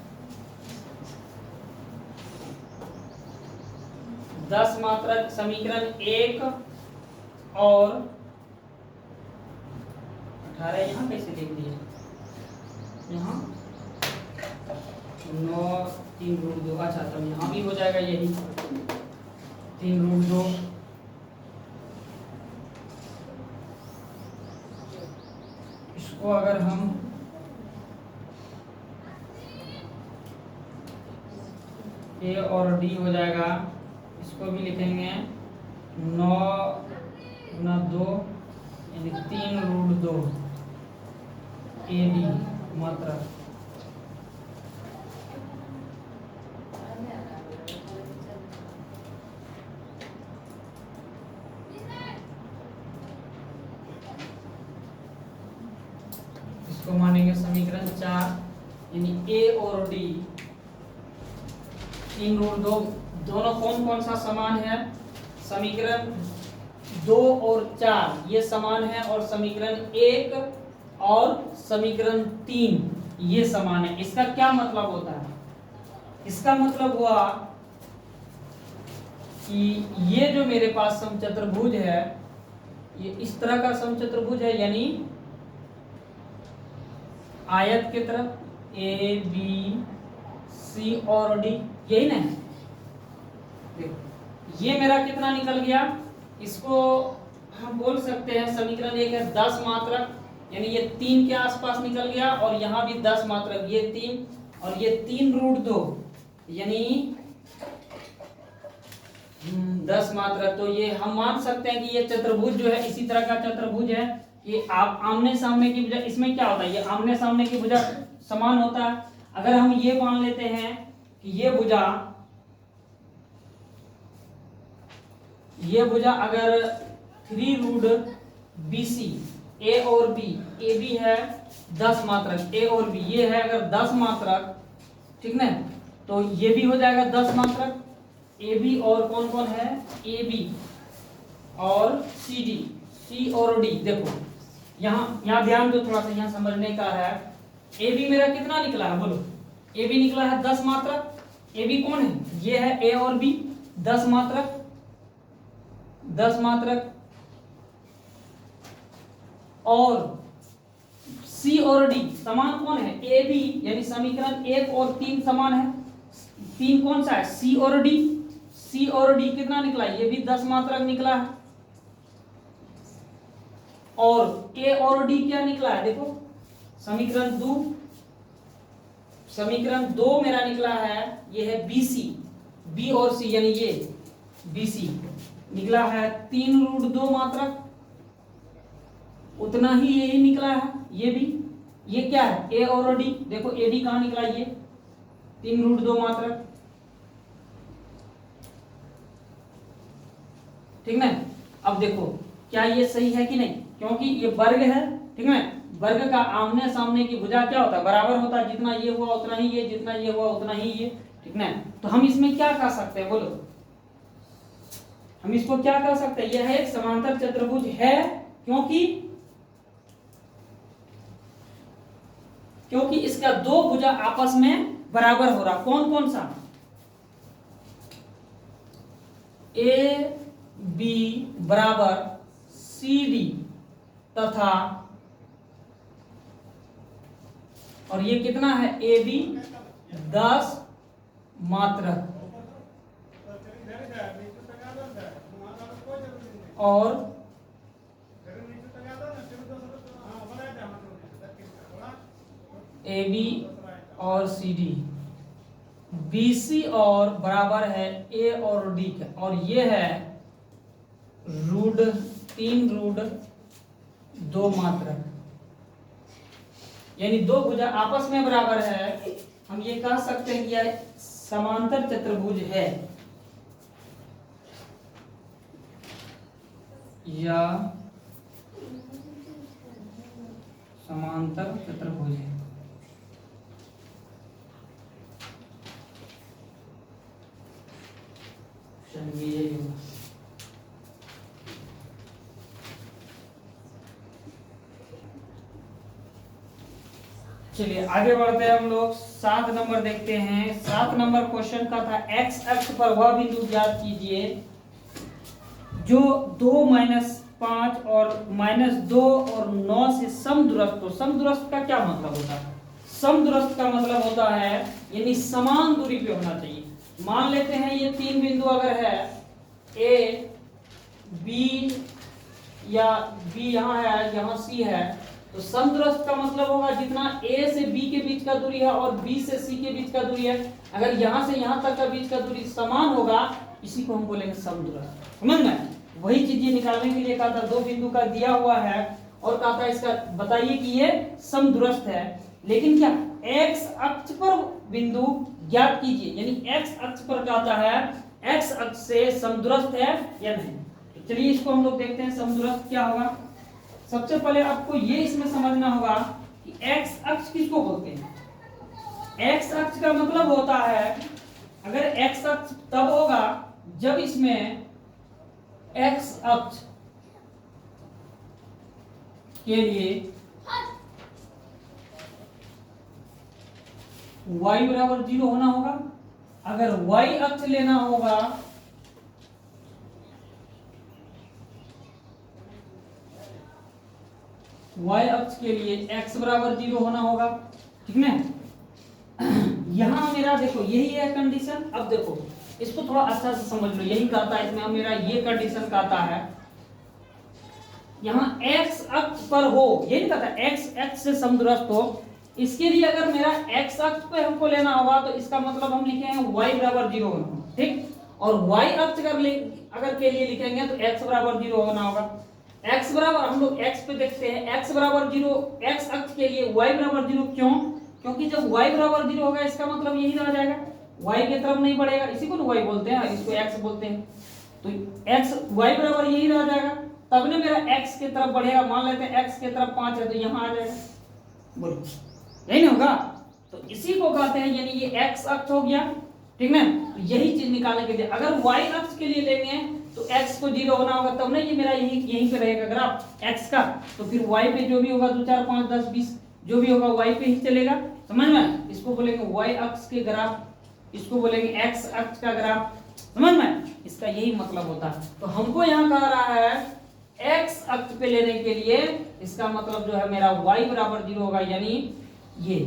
10 मात्रक समीकरण 1 और 18 यहाँ कैसे लिख दिया, यहाँ 9 3 रूट 2, अच्छा तब यहाँ भी हो जाएगा यही 3 रूट 2। इसको अगर हम ए और डी हो जाएगा, इसको भी लिखेंगे 9 गुना 2 यानी 3 रूट 2 ए डी मात्रा। इसको मानेंगे समीकरण 4 यानी ए और डी 3 रूट 2 दोनों कौन कौन सा समान है, समीकरण 2 और 4 ये समान है, और समीकरण 1 और समीकरण 3 ये समान है। इसका क्या मतलब होता है, इसका मतलब हुआ कि ये जो मेरे पास समचतुर्भुज है, ये इस तरह का समचतुर्भुज है, यानी आयत की तरफ ए बी सी और डी, यही ना है। देखो ये मेरा कितना निकल गया, इसको हम बोल सकते हैं समीकरण 1 है 10 मात्रक, यानी ये 3 के आसपास निकल गया, और यहाँ भी 10 मात्रक, ये 3 और ये 3 रूट 2 यानी 10 मात्रक। तो ये हम मान सकते हैं कि ये चतुर्भुज जो है इसी तरह का चतुर्भुज है। ये आप आमने सामने की भुजा, इसमें क्या होता है, ये आमने सामने की भुजा समान होता है। अगर हम ये मान लेते हैं कि ये भुजा अगर 3 रूट बी सी, ए और बी, ए बी है 10 मात्रक, ए और बी ये है अगर 10 मात्रक, ठीक ना, तो ये भी हो जाएगा 10 मात्रक। ए बी और कौन कौन है, ए बी और सी डी, सी और डी। देखो यहाँ ध्यान दो, थोड़ा सा यहाँ समझने का है। ए बी मेरा कितना निकला है, बोलो, ए बी निकला है 10 मात्रक, ए बी कौन है, ये है ए और बी 10 मात्रक, 10 मात्रक। और सी और डी समान कौन है, ए बी यानी समीकरण 1 और 3 समान है। 3 कौन सा है, सी और डी। सी और डी कितना निकला, ये भी 10 मात्रक निकला है। और ए और डी क्या निकला है, देखो समीकरण 2, समीकरण 2 मेरा निकला है, ये है बी सी, बी और सी यानी ये बी सी निकला है 3√2 मात्रक, उतना ही यही निकला है ये भी। ये क्या है, ए और डी, देखो ए डी कहां निकला, ये 3√2 मात्रक, ठीक ना। अब देखो क्या ये सही है कि नहीं, क्योंकि ये वर्ग है, ठीक है। वर्ग का आमने सामने की भुजा क्या होता है, बराबर होता है, जितना ये हुआ उतना ही ये, जितना ये हुआ उतना ही ये, ठीक ना। तो हम इसमें क्या कर सकते हैं, बोलो हम इसको क्या कर सकते हैं, यह एक समांतर चतुर्भुज है, क्योंकि इसका दो भुजा आपस में बराबर हो रहा। कौन कौन सा, ए बी बराबर सी डी तथा, और ये कितना है, ए बी 10 मात्रक, और ए बी और सी डी, बी सी और बराबर है ए और डी का, और ये है √3√2 मात्रक, यानी दो भुजा आपस में बराबर है। हम ये कह सकते हैं कि यह समांतर चतुर्भुज है, या समांतर चतुर्भुज है। चलिए आगे बढ़ते हैं हम लोग, 7 नंबर देखते हैं। 7 नंबर क्वेश्चन का था, एक्स अक्ष पर वह बिंदु ज्ञात कीजिए जो 2, -5 और -2 और 9 से समदूरस्थ हो। समदूरस्थ का क्या मतलब होता है, समदूरस्थ का मतलब होता है यानी समान दूरी पे होना चाहिए। मान लेते हैं ये 3 बिंदु अगर है, ए बी, या बी यहाँ है, यहाँ सी है, तो समदूरस्थ का मतलब होगा जितना ए से बी के बीच का दूरी है और बी से सी के बीच का दूरी है, अगर यहाँ से यहाँ तक का बीच का दूरी समान होगा, इसी को हम बोलेंगे समदूरस्थ। समझ में, वही चीज ये निकालने के लिए कहा था, 2 बिंदु का दिया हुआ है और कहा था इसका बताइए कि ये समदूरस्थ है। लेकिन क्या, एक्स अक्ष पर बिंदु ज्ञात कीजिए, यानी एक्स अक्ष पर कहता है एक्स अक्ष से समदूरस्थ है या नहीं। तो चलिए इसको हम लोग देखते हैं, समदूरस्थ क्या होगा। सबसे पहले आपको ये इसमें समझना होगा कि एक्स अक्ष किसको बोलते हैं। एक्स अक्ष का मतलब होता है, अगर एक्स अक्ष तब होगा जब इसमें एक्स अक्ष के लिए y बराबर 0 होना होगा। अगर y अक्ष लेना होगा y अक्ष के लिए x बराबर 0 होना होगा, ठीक ना। यहां मेरा देखो यही है कंडीशन। अब देखो इसको थोड़ा अच्छा से समझ लो, यही कहता है इसमें मेरा ये कंडीशन कहता है यहां x अक्ष पर हो, ये नहीं कहता x अक्ष से समदूरस्थ हो। इसके लिए अगर मेरा x अक्ष पे हमको लेना होगा तो इसका मतलब हम लिखेंगे y बराबर 0 होना, ठीक। और y अक्ष अगर के लिए लिखेंगे तो x बराबर 0 होना होगा। x बराबर, हम लोग x पे देखते हैं, x बराबर 0, x अक्ष के लिए y बराबर 0 क्यों, क्योंकि जब y बराबर 0 होगा इसका मतलब यही रह जाएगा, y की तरफ नहीं बढ़ेगा, इसी को y बोलते हैं, इसको x बोलते हैं। तो x y बराबर यही रह जाएगा, तब ने मेरा x की तरफ बढ़ेगा। मान लेते हैं x की तरफ 5 है तो यहाँ आ जाएगा, बोलो यही नहीं होगा। तो इसी को कहते हैं यानी ये x अक्ष हो गया, ठीक ना। तो यही चीज निकालने के लिए अगर y अक्ष के लिए लेंगे तो x को 0 होना होगा, तब ना ये मेरा यहीं पे रहेगा ग्राफ x का। तो फिर y पे जो भी होगा 2 4 5 10 20 जो भी होगा y पे ही चलेगा, समझ में। इसको बोलेंगे y अक्ष के ग्राफ, इसको बोलेंगे एक्स अक्ष का ग्राफ। समझ में, इसका यही मतलब होता है। तो हमको यहाँ कह रहा है एक्स अक्ष पे लेने के लिए, इसका मतलब जो है मेरा y बराबर 0 होगा, यानी ये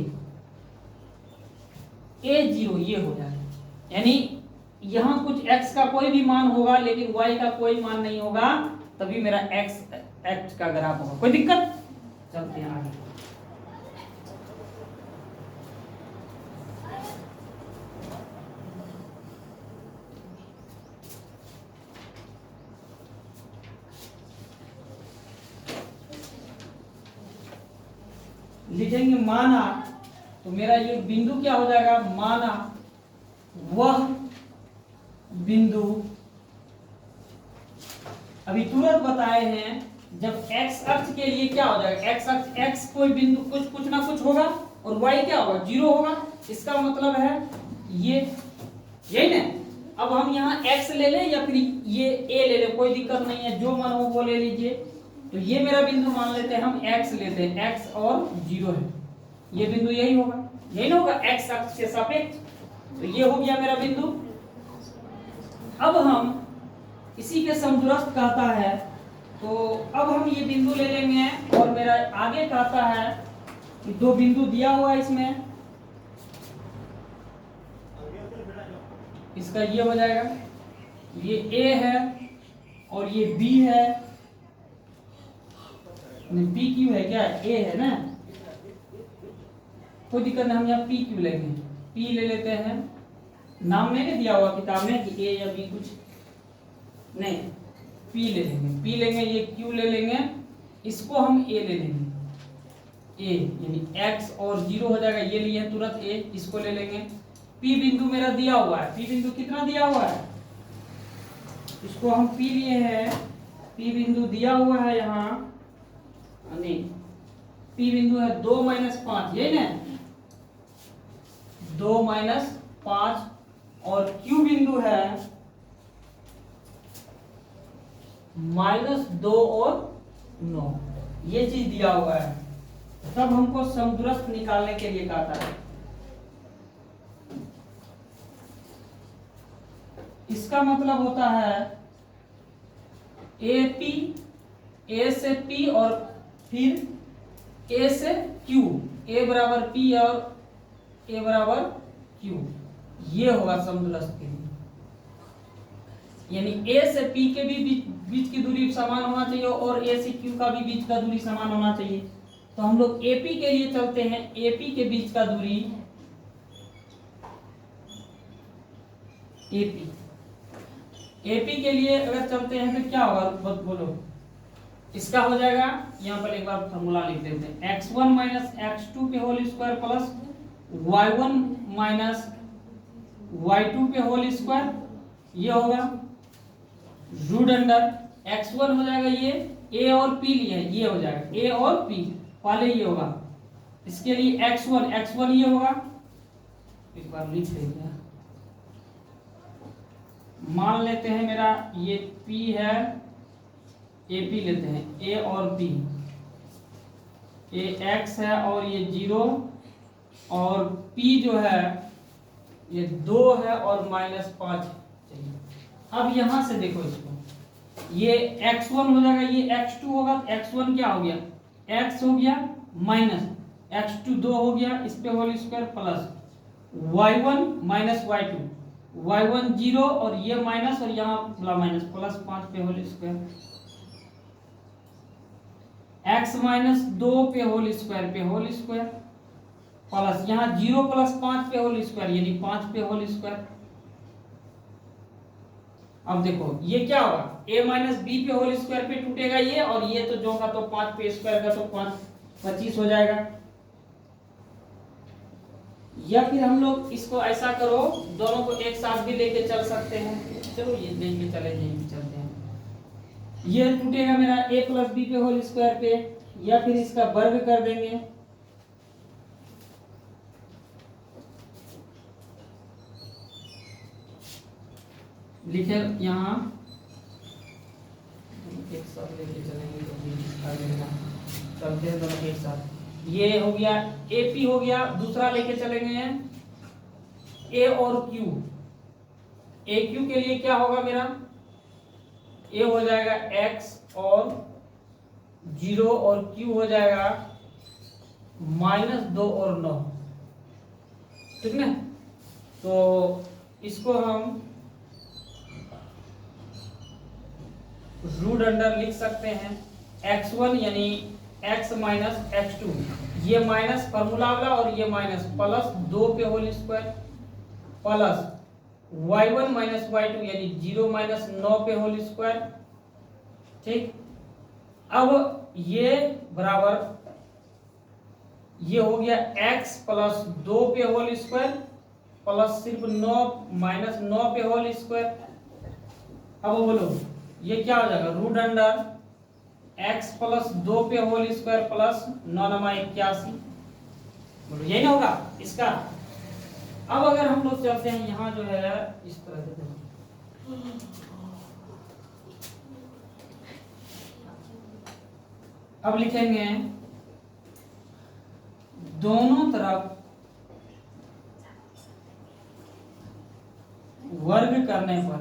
a0 ये हो जाएगा, यानी यहाँ कुछ x का कोई भी मान होगा लेकिन y का कोई मान नहीं होगा, तभी मेरा x अक्ष का ग्राफ होगा। कोई दिक्कत? चलते हैं आगे। लिखेंगे माना, तो मेरा ये बिंदु क्या हो जाएगा, माना वह बिंदु अभी तुरंत बताए हैं, जब x अक्ष के लिए क्या हो जाएगा, x अक्ष x कोई बिंदु कुछ ना कुछ होगा और y क्या होगा, 0 होगा। इसका मतलब है ये, यही ना। अब हम यहाँ x ले लें या फिर ये a ले लें, कोई दिक्कत नहीं है, जो मन हो वो ले लीजिए। तो ये मेरा बिंदु मान लेते हैं, हम x लेते हैं, x और 0 है, ये बिंदु यही होगा, यही ना होगा x अक्ष के सापेक्ष। तो ये हो गया मेरा बिंदु। अब हम इसी के समदूरस्थ कहता है, तो अब हम ये बिंदु ले लेंगे और मेरा आगे कहता है कि दो बिंदु दिया हुआ है इसमें, इसका ये हो जाएगा, ये A है और ये B है, P Q है, क्या है, A है ना, कोई दिक्कत नहीं, हम यहाँ P Q लेंगे, P ले लेते हैं, नाम नहीं दिया हुआ किताब में कि A या B, कुछ नहीं, P ले लेंगे, P लेंगे, ये Q ले लेंगे, इसको हम A ले लेंगे, A यानी x और 0 हो जाएगा, ये लिए तुरंत A, इसको ले लेंगे। P बिंदु मेरा दिया हुआ है, P बिंदु कितना दिया हुआ है, इसको हम P लिए हैं, P बिंदु दिया हुआ है यहाँ, नहीं P बिंदु है 2 - 5, यही ना, 2 - 5, और Q बिंदु है -2 और 9, ये चीज दिया हुआ है। तब हमको समदूरस्थ निकालने के लिए कहता है, इसका मतलब होता है AP, A से P और फिर A से Q, A बराबर P और A बराबर Q, ये होगा समदूरस्थ के लिए, यानी A से P के भी बीच की दूरी समान होना चाहिए और A से Q का भी बीच का दूरी समान होना चाहिए। तो हम लोग AP के लिए चलते हैं, AP के बीच का दूरी, AP के लिए अगर चलते हैं तो क्या होगा, बोलो, इसका हो जाएगा, यहाँ पर एक बार फॉर्मूला लिख देते हैं, x1 - x2 के whole square plus y1 - y2 के होल स्क्वायर, ये होगा रूट अंडर x1 हो जाएगा, ये a और p लिए ये हो जाएगा, a और p, पहले ये होगा, इसके लिए x1 ये होगा, एक बार लिख देंगे, मान लेते हैं मेरा ये p है, AP लेते हैं, A और P, A x है और ये 0, और P जो है ये 2 है और -5 चाहिए। अब यहां से देखो इसको, ये x1 हो जाएगा, ये x2 होगा, x1 क्या हो गया, x हो गया, माइनस x2 2 हो गया, इस पे whole square plus y1 - y2, y1 0 और ये माइनस और यहाँ माइनस प्लस 5 पे होल स्क्वायर, x - 2 पे होल स्क्वायर प्लस यहाँ 0 + 5 पे होल स्क्वायर, यानी 5 पे होल स्क्वायर। अब देखो ये क्या होगा, a - b पे होल स्क्वायर पे टूटेगा ये, और ये तो जो का तो 5 पे स्क्वायर का तो 5 25 हो जाएगा। या फिर हम लोग इसको ऐसा करो, दोनों को एक साथ भी लेके चल सकते हैं, चलो ये लेके चले, यहीं चलते हैं, ये टूटेगा मेरा a + b पे होल स्क्वायर पे, या फिर इसका वर्ग कर देंगे, लिखे यहाँ एक साथ लेके चलेंगे तो चलते हैं दोनों एक साथ, ये हो गया AP हो गया, दूसरा लेके चलेंगे ए और क्यू, ए क्यू के लिए क्या होगा मेरा, ए हो जाएगा x और 0 और q हो जाएगा -2 और 9, ठीक ना। तो इसको हम रूट अंडर लिख सकते हैं x1 यानी x माइनस x2, ये माइनस फॉर्मूला वाला और ये माइनस, प्लस 2 पे whole square plus y1 minus y2 यानी 0 माइनस 9 पे होल स्क्वायर, ठीक। अब ये बराबर ये हो गया x प्लस 2 पे होल स्क्वायर प्लस सिर्फ 9 माइनस 9 पे होल स्क्वायर। अब बोलो ये क्या हो जाएगा, रूट अंडर x प्लस 2 पे होल स्क्वायर प्लस 9 नमा 81, बोलो यही ना होगा इसका। अब अगर हम लोग चलते हैं यहाँ जो है इस तरह से, अब लिखेंगे दोनों तरफ वर्ग करने पर,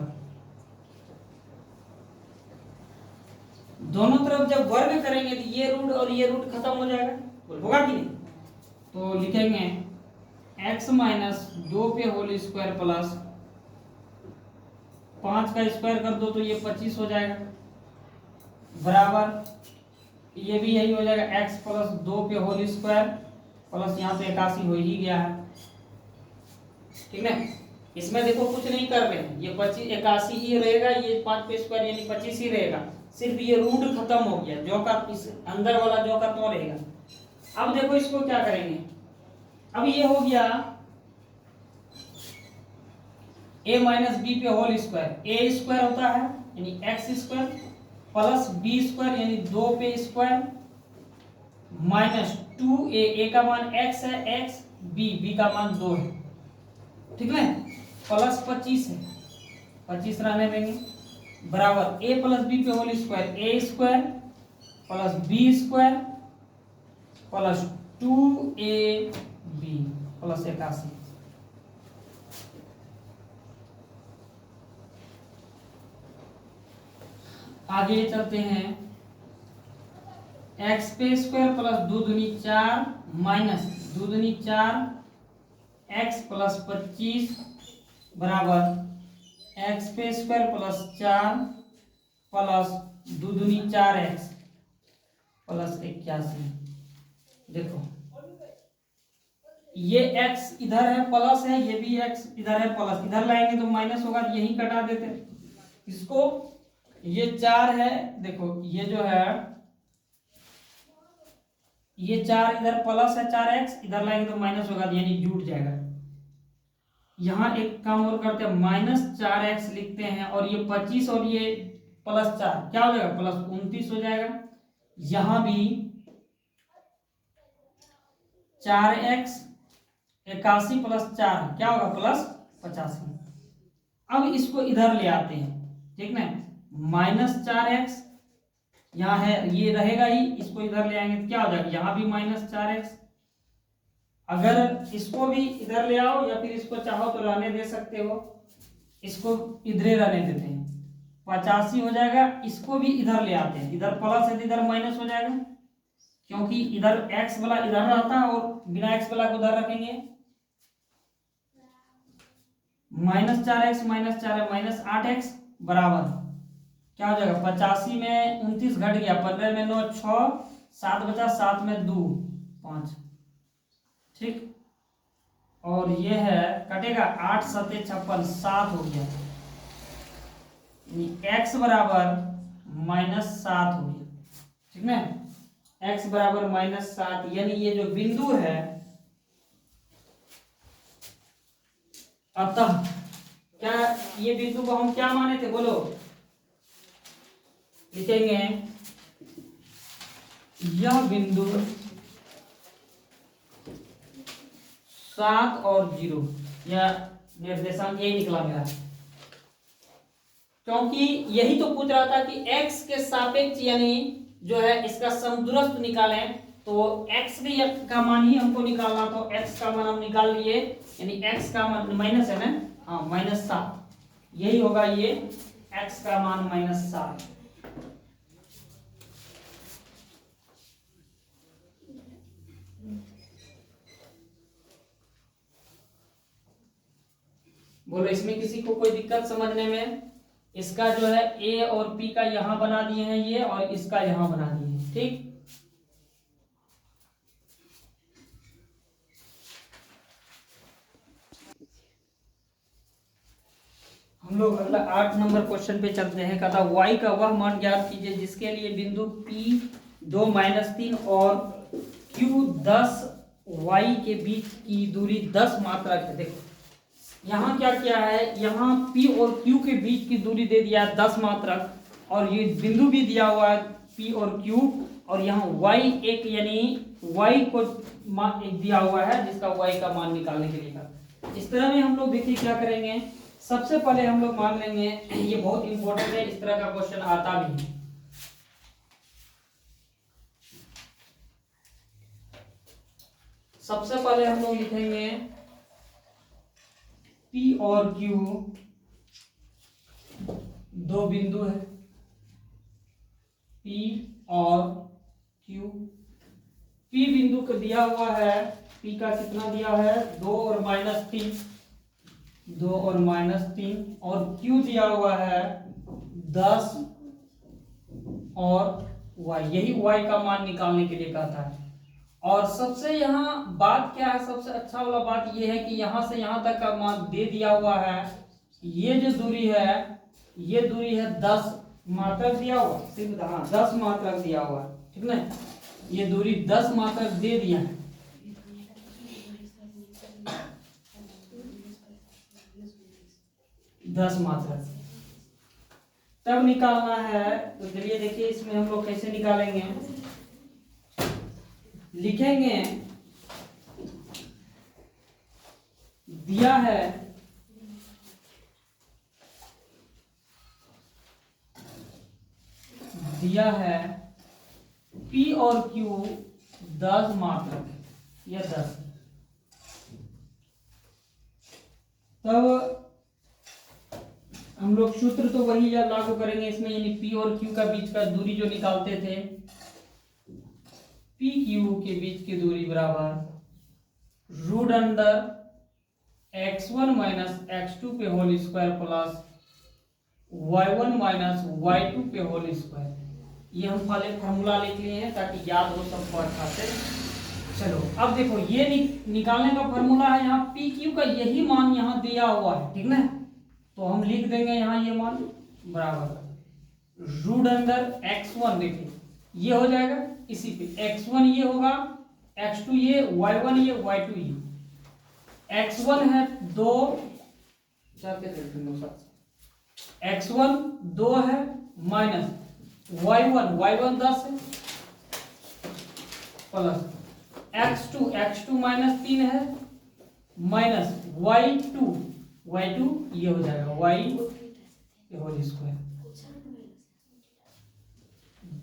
दोनों तरफ जब वर्ग करेंगे तो ये रूट और ये रूट खत्म हो जाएगा, होगा कि नहीं। तो लिखेंगे x माइनस 2 पे होल स्क्वायर प्लस 5 का स्क्वायर कर दो तो ये 25 हो जाएगा, बराबर ये भी यही हो जाएगा x प्लस 2 पे होल स्क्वायर प्लस यहाँ पे 81 हो ही गया है, ठीक है। इसमें देखो कुछ नहीं कर रहे हैं, ये 25 81 ही रहेगा, ये 5 पे स्क्वायर यानी 25 ही रहेगा, सिर्फ ये रूट खत्म हो गया, जो का इस अंदर वाला जो का तो रहेगा। अब देखो इसको क्या करेंगे, अब ये हो गया a माइनस बी पे होल स्क्वायर, ए स्क्वायर होता है यानी x square plus B square यानी 2 पे स्क्वायर माइनस 2a, ए का मान x है, x बी का मान 2 है, ठीक है, प्लस 25 है, 25 रहने देंगे, बराबर a प्लस बी पे होल स्क्वायर, ए square plus B square plus 2ab plus 81। आगे चलते हैं, x पे स्क्वायर प्लस 2 दूनी 4 माइनस 2 दूनी 4 x प्लस 25 बराबर x पे स्क्वायर प्लस 4 प्लस 2 दूनी 4x प्लस 81। देखो ये x इधर है प्लस है, ये भी x इधर है प्लस, इधर लाएंगे तो माइनस होगा, यही कटा देते इसको। ये 4 है, देखो ये जो है ये 4 इधर प्लस है, 4x इधर लाएंगे तो माइनस होगा यानी जुट जाएगा। यहाँ एक काम और करते हैं, -4x लिखते हैं और ये 25 और ये +4 क्या हो जाएगा, +29 हो जाएगा। यहां भी 4x 81 + 4 क्या होगा, +85। अब इसको इधर ले आते हैं, ठीक ना, -4x यहाँ है, ये रहेगा ही, इसको इधर ले आएंगे तो क्या हो जाएगा, यहाँ भी -4x। अगर इसको भी इधर ले आओ या फिर इसको चाहो तो रहने दे सकते हो, इसको इधर रहने देते हैं, 85 हो जाएगा। इसको भी इधर ले आते हैं, इधर प्लस है तो इधर माइनस हो जाएगा, क्योंकि इधर x वाला इधर रहता है और बिना x वाला को उधर रखेंगे। -4x -4 -8x बराबर क्या हो जाएगा, 85 में 29 घट गया, 15 में 9 6 7 बचा, 7 में 2 5, ठीक। और ये है कटेगा 8 7 56 7 हो गया, x बराबर -7 हो गया, ठीक ना, x बराबर -7। यानी ये जो बिंदु है, अतः क्या ये बिंदु को हम क्या माने थे, बोलो, लिखेंगे यह बिंदु 7 और 0, यह निर्देशांक यही निकला मेरा, क्योंकि यही तो पूछ रहा था कि x के सापेक्ष यानी जो है इसका समदूरस्थ निकालें, तो x का मान ही हमको निकालना, तो x का मान हम निकाल लिए, यानी x का मान माइनस है ना, हाँ -7, यही होगा ये x का मान -7। बोलो इसमें किसी को कोई दिक्कत समझने में? इसका जो है a और p का यहां बना दिए हैं ये, और इसका यहां बना दिए हैं, ठीक। हम लोग अगला 8 नंबर क्वेश्चन पे चलते हैं। कहता y का वह मान ज्ञात कीजिए जिसके लिए बिंदु p 2 -3 और q 10 y के बीच की दूरी 10 मात्रक है। देखो यहाँ क्या क्या है, यहाँ p और q के बीच की दूरी दे दिया है 10 मात्रक, और ये बिंदु भी दिया हुआ है p और q, और यहाँ y एक यानी y को मान एक दिया हुआ है जिसका y का मान निकालने के लिए कहा। इस तरह में हम लोग देखिए क्या करेंगे, सबसे पहले हम लोग मान लेंगे, ये बहुत इंपॉर्टेंट है, इस तरह का क्वेश्चन आता भी है। सबसे पहले हम लोग लिखेंगे P और Q दो बिंदु है, P और Q। P बिंदु को दिया हुआ है, P का कितना दिया है 2 और -3, 2 और -3, और Q दिया हुआ है 10 और y, यही y का मान निकालने के लिए कहता है। और सबसे यहाँ बात क्या है, सबसे अच्छा वाला बात ये है कि यहाँ से यहाँ तक का मान दे दिया हुआ है, ये जो दूरी है ये दूरी है 10 मात्रक दिया हुआ, सिर्फ हाँ 10 मात्रक दिया हुआ है, ठीक ना, ये दूरी 10 मात्रक दे दिया है। दस मात्रक तब निकालना है, तो चलिए देखिए इसमें हम लोग कैसे निकालेंगे। लिखेंगे दिया है P और Q 10 मात्रक है, यह 10। तब हम लोग सूत्र तो वही लागू करेंगे इसमें, यानी P और Q का बीच का दूरी जो निकालते थे, P Q के बीच की दूरी बराबर रूट अंडर x1 - x2 पे whole square plus y1 - y2 पे होल स्क्वायर। ये हम पहले फॉर्मूला लिख लिए हैं ताकि याद हो सबको अच्छा से। चलो अब देखो ये निकालने का फॉर्मूला है, यहाँ पी क्यू का यही मान यहाँ दिया हुआ है, ठीक ना, तो हम लिख देंगे यहाँ ये मान बराबर रूट अंडर x1, देखिए ये हो जाएगा इसी पे, x1 ये होगा, x2 ये, y1 ये, y2 ये। x1 है 2, x1 2 है माइनस y1 10 है प्लस x2 -3 है माइनस y2 ये हो जाएगा y होल स्क्वायर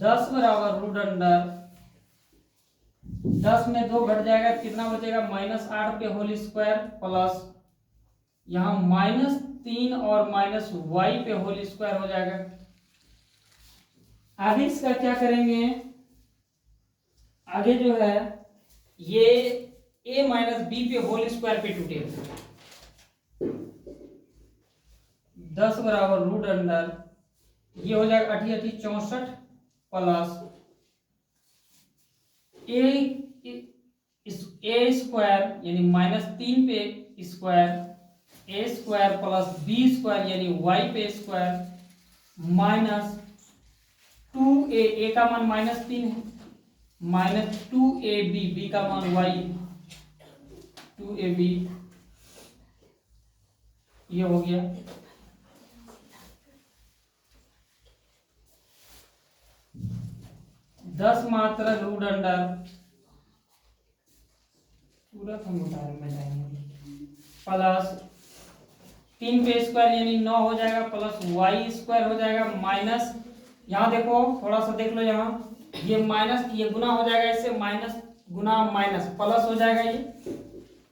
10 बराबर रूट अंडर 10 में 2 घट जाएगा, कितना बचेगा -8 पे होल स्क्वायर प्लस यहाँ -3 और -y पे होल स्क्वायर हो जाएगा। आगे इसका क्या करेंगे, आगे जो है ये a - b पे होल स्क्वायर पे टूटेगा, 10 बराबर रूट अंडर ये हो जाएगा 8 × 8 = 64 प्लस a स्क्वायर यानी -3 पे square, a square plus b square यानी y पे स्क्वायर माइनस 2a का मान -3 है, माइनस 2ab b का मान y, 2ab ये हो गया। दस मात्रा रूट अंडर पूरा प्लस 3 पे स्क्वायर यानी 9 हो जाएगा, प्लस y स्क्वायर हो जाएगा, माइनस यहाँ देखो थोड़ा सा देख लो, यहाँ ये माइनस, ये गुना हो जाएगा इससे, माइनस गुना माइनस प्लस हो जाएगा ये,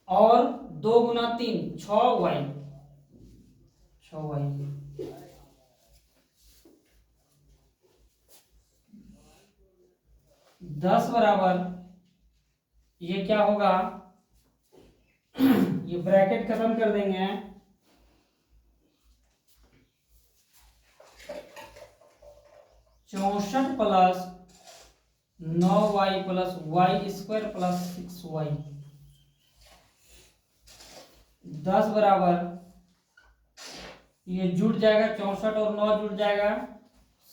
और 2 गुना 3 6y, 6y 10 बराबर, ये क्या होगा, ये ब्रैकेट खत्म कर देंगे, 64 plus 9y plus y square plus 6y, 10 बराबर, ये जुड़ जाएगा, 64 और 9 जुड़ जाएगा,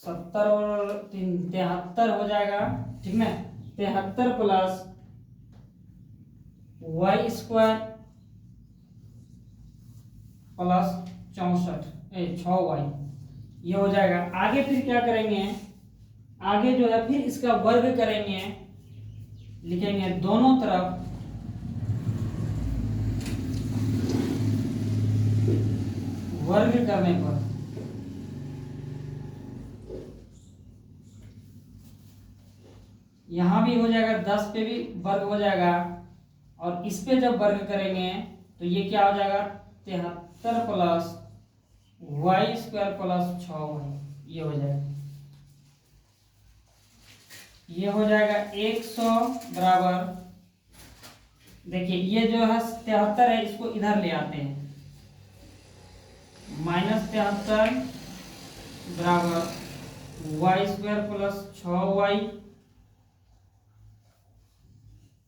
70 और 3 73 हो जाएगा, ठीक ना। 73 plus y square plus 6y, ये हो जाएगा। आगे फिर क्या करेंगे, आगे जो है फिर इसका वर्ग करेंगे, लिखेंगे दोनों तरफ वर्ग करने पर यहां भी हो जाएगा, 10 पे भी वर्ग हो जाएगा, और इस पे जब वर्ग करेंगे तो ये क्या हो जाएगा, 73 plus y square plus 6y, ये हो जाएगा, ये हो जाएगा 100 बराबर। देखिए ये जो है 73 है, इसको इधर ले आते हैं, -73 बराबर वाई स्क्वायर प्लस 6y,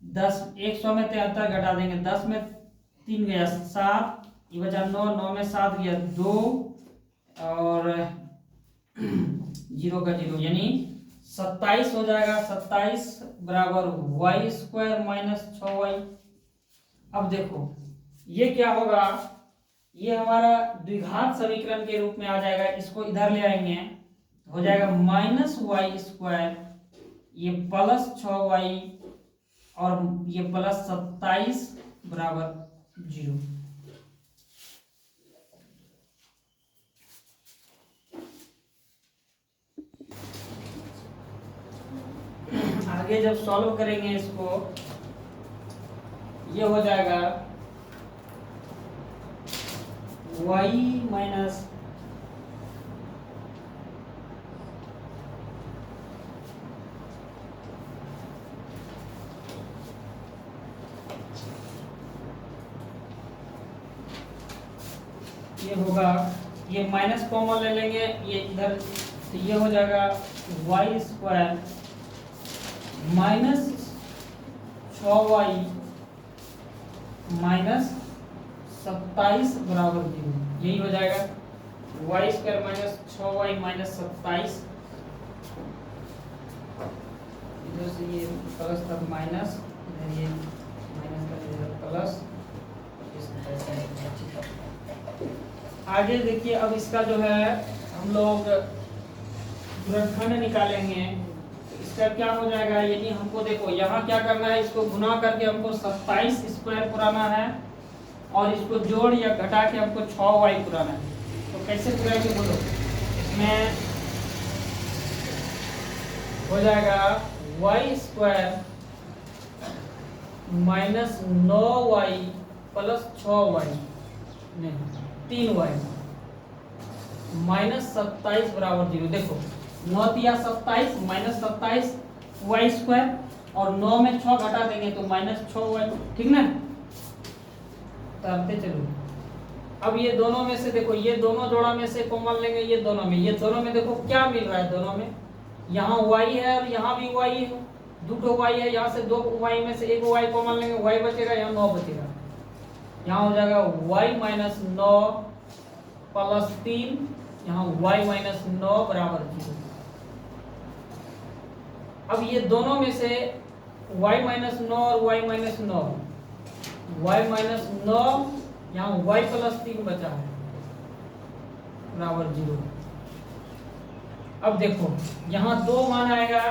10 100 में 73 घटा देंगे, 10 में 3 गया 7, ये बचा 9, 9 में 7 गया 2, और 0 का 0 यानी 27 हो जाएगा, 27 बराबर वाई स्क्वायर माइनस 6y। अब देखो ये क्या होगा, ये हमारा द्विघात समीकरण के रूप में आ जाएगा, इसको इधर ले आएंगे, हो जाएगा माइनस वाई स्क्वायर, ये प्लस 6y, और ये प्लस 27 बराबर 0। आगे जब सॉल्व करेंगे इसको, ये हो जाएगा y माइनस ये होगा, ये माइनस कॉमन ले लेंगे, ये इधर, तो ये हो जाएगा Y square minus 6y minus 27 बराबर 0, यही हो जाएगा Y square minus 6y minus 27, इधर से ये प्लस तक माइनस, इधर ये माइनस का इधर प्लस। आगे देखिए, अब इसका जो है हम लोग गुणनखंड निकालेंगे, इसका क्या हो जाएगा, यानी हमको देखो यहाँ क्या करना है, इसको गुना करके हमको 27 स्क्वायर पुराना है, और इसको जोड़ या घटा के हमको 6y पुराना है। तो कैसे पुराएंगे बोलो, इसमें हो जाएगा Y square minus 9y plus 6y, नहीं 3y माइनस 27 बराबर 0। देखो 9 तिया 27 माइनस 27 वाई स्क्वायर, और 9 में 6 घटा देंगे तो माइनस 6y, ठीक ना। करते चलो, अब ये दोनों में से देखो, ये दोनों जोड़ा में से कॉमन लेंगे, ये दोनों में, ये दोनों में देखो क्या मिल रहा है, दोनों में यहाँ y है और यहाँ भी y है, 2 y है, यहाँ से 2 y में से 1 y कॉमन लेंगे, y बचेगा, यहाँ 9 बचेगा, यहाँ हो जाएगा y माइनस 9 प्लस 3, यहाँ y माइनस 9 बराबर 0। अब ये दोनों में से y माइनस 9 और y माइनस 9, y माइनस 9, यहाँ y प्लस 3 बचा है बराबर 0। अब देखो यहाँ 2 मान आएगा,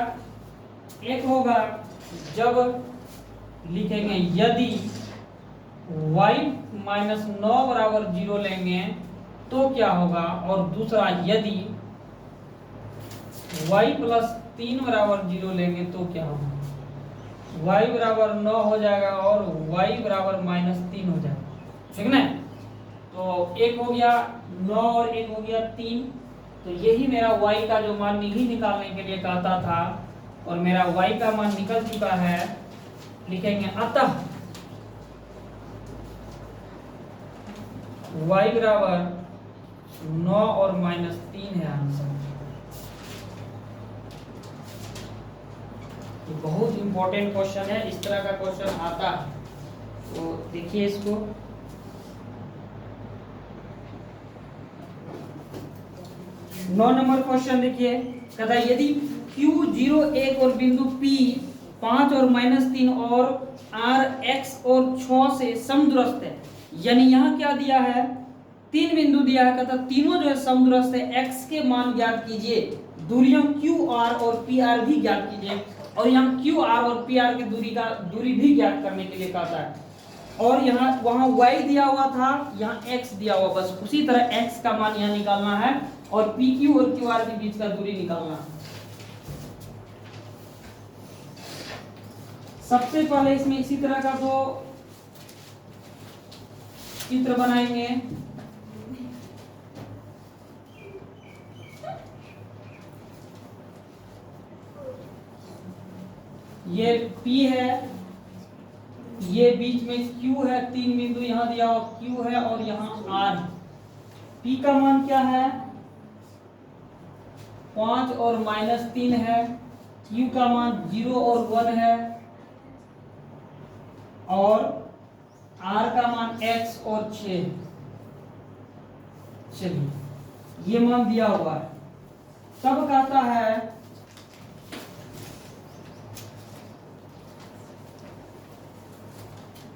एक होगा जब लिखेंगे यदि y माइनस 9 बराबर 0 लेंगे तो क्या होगा, और दूसरा यदि y प्लस 3 बराबर 0 लेंगे तो क्या होगा, y बराबर 9 हो जाएगा और y बराबर -3 हो जाएगा, ठीक ना। तो एक हो गया 9 और एक हो गया 3। तो यही मेरा y का जो मान नहीं निकालने के लिए कहता था, और मेरा y का मान निकल चुका है। लिखेंगे अतः y बराबर 9 और -3 है आंसर। ये बहुत इंपॉर्टेंट क्वेश्चन है, इस तरह का क्वेश्चन आता है, तो देखिए इसको। 9 नंबर क्वेश्चन देखिए, कहता है यदि Q 0 1 और बिंदु P 5 और -3 और R x और 6 से समदूरस्थ है, यानी यहाँ क्या दिया है, 3 बिंदु दिया है, कहता तीनों जो है समदूरस्थ है, x के मान ज्ञात कीजिए, दूरियों QR और PR भी ज्ञात कीजिए। और यहाँ QR और PR की दूरी भी ज्ञात करने के लिए कहता है। और यहाँ वहाँ y दिया हुआ था, यहाँ x दिया हुआ, बस उसी तरह x का मान यहाँ निकालना है और PQ और QR के बीच का दूरी निकालना है। सबसे पहले इसमें इसी तरह का दो चित्र बनाएंगे। ये P है, ये बीच में Q है, 3 बिंदु यहाँ दिया हुआ Q है और यहाँ R। P का मान क्या है, 5 और -3 है। Q का मान 0 और 1 है और R का मान x और 6 है। चलिए ये मान दिया हुआ है। तब कहता है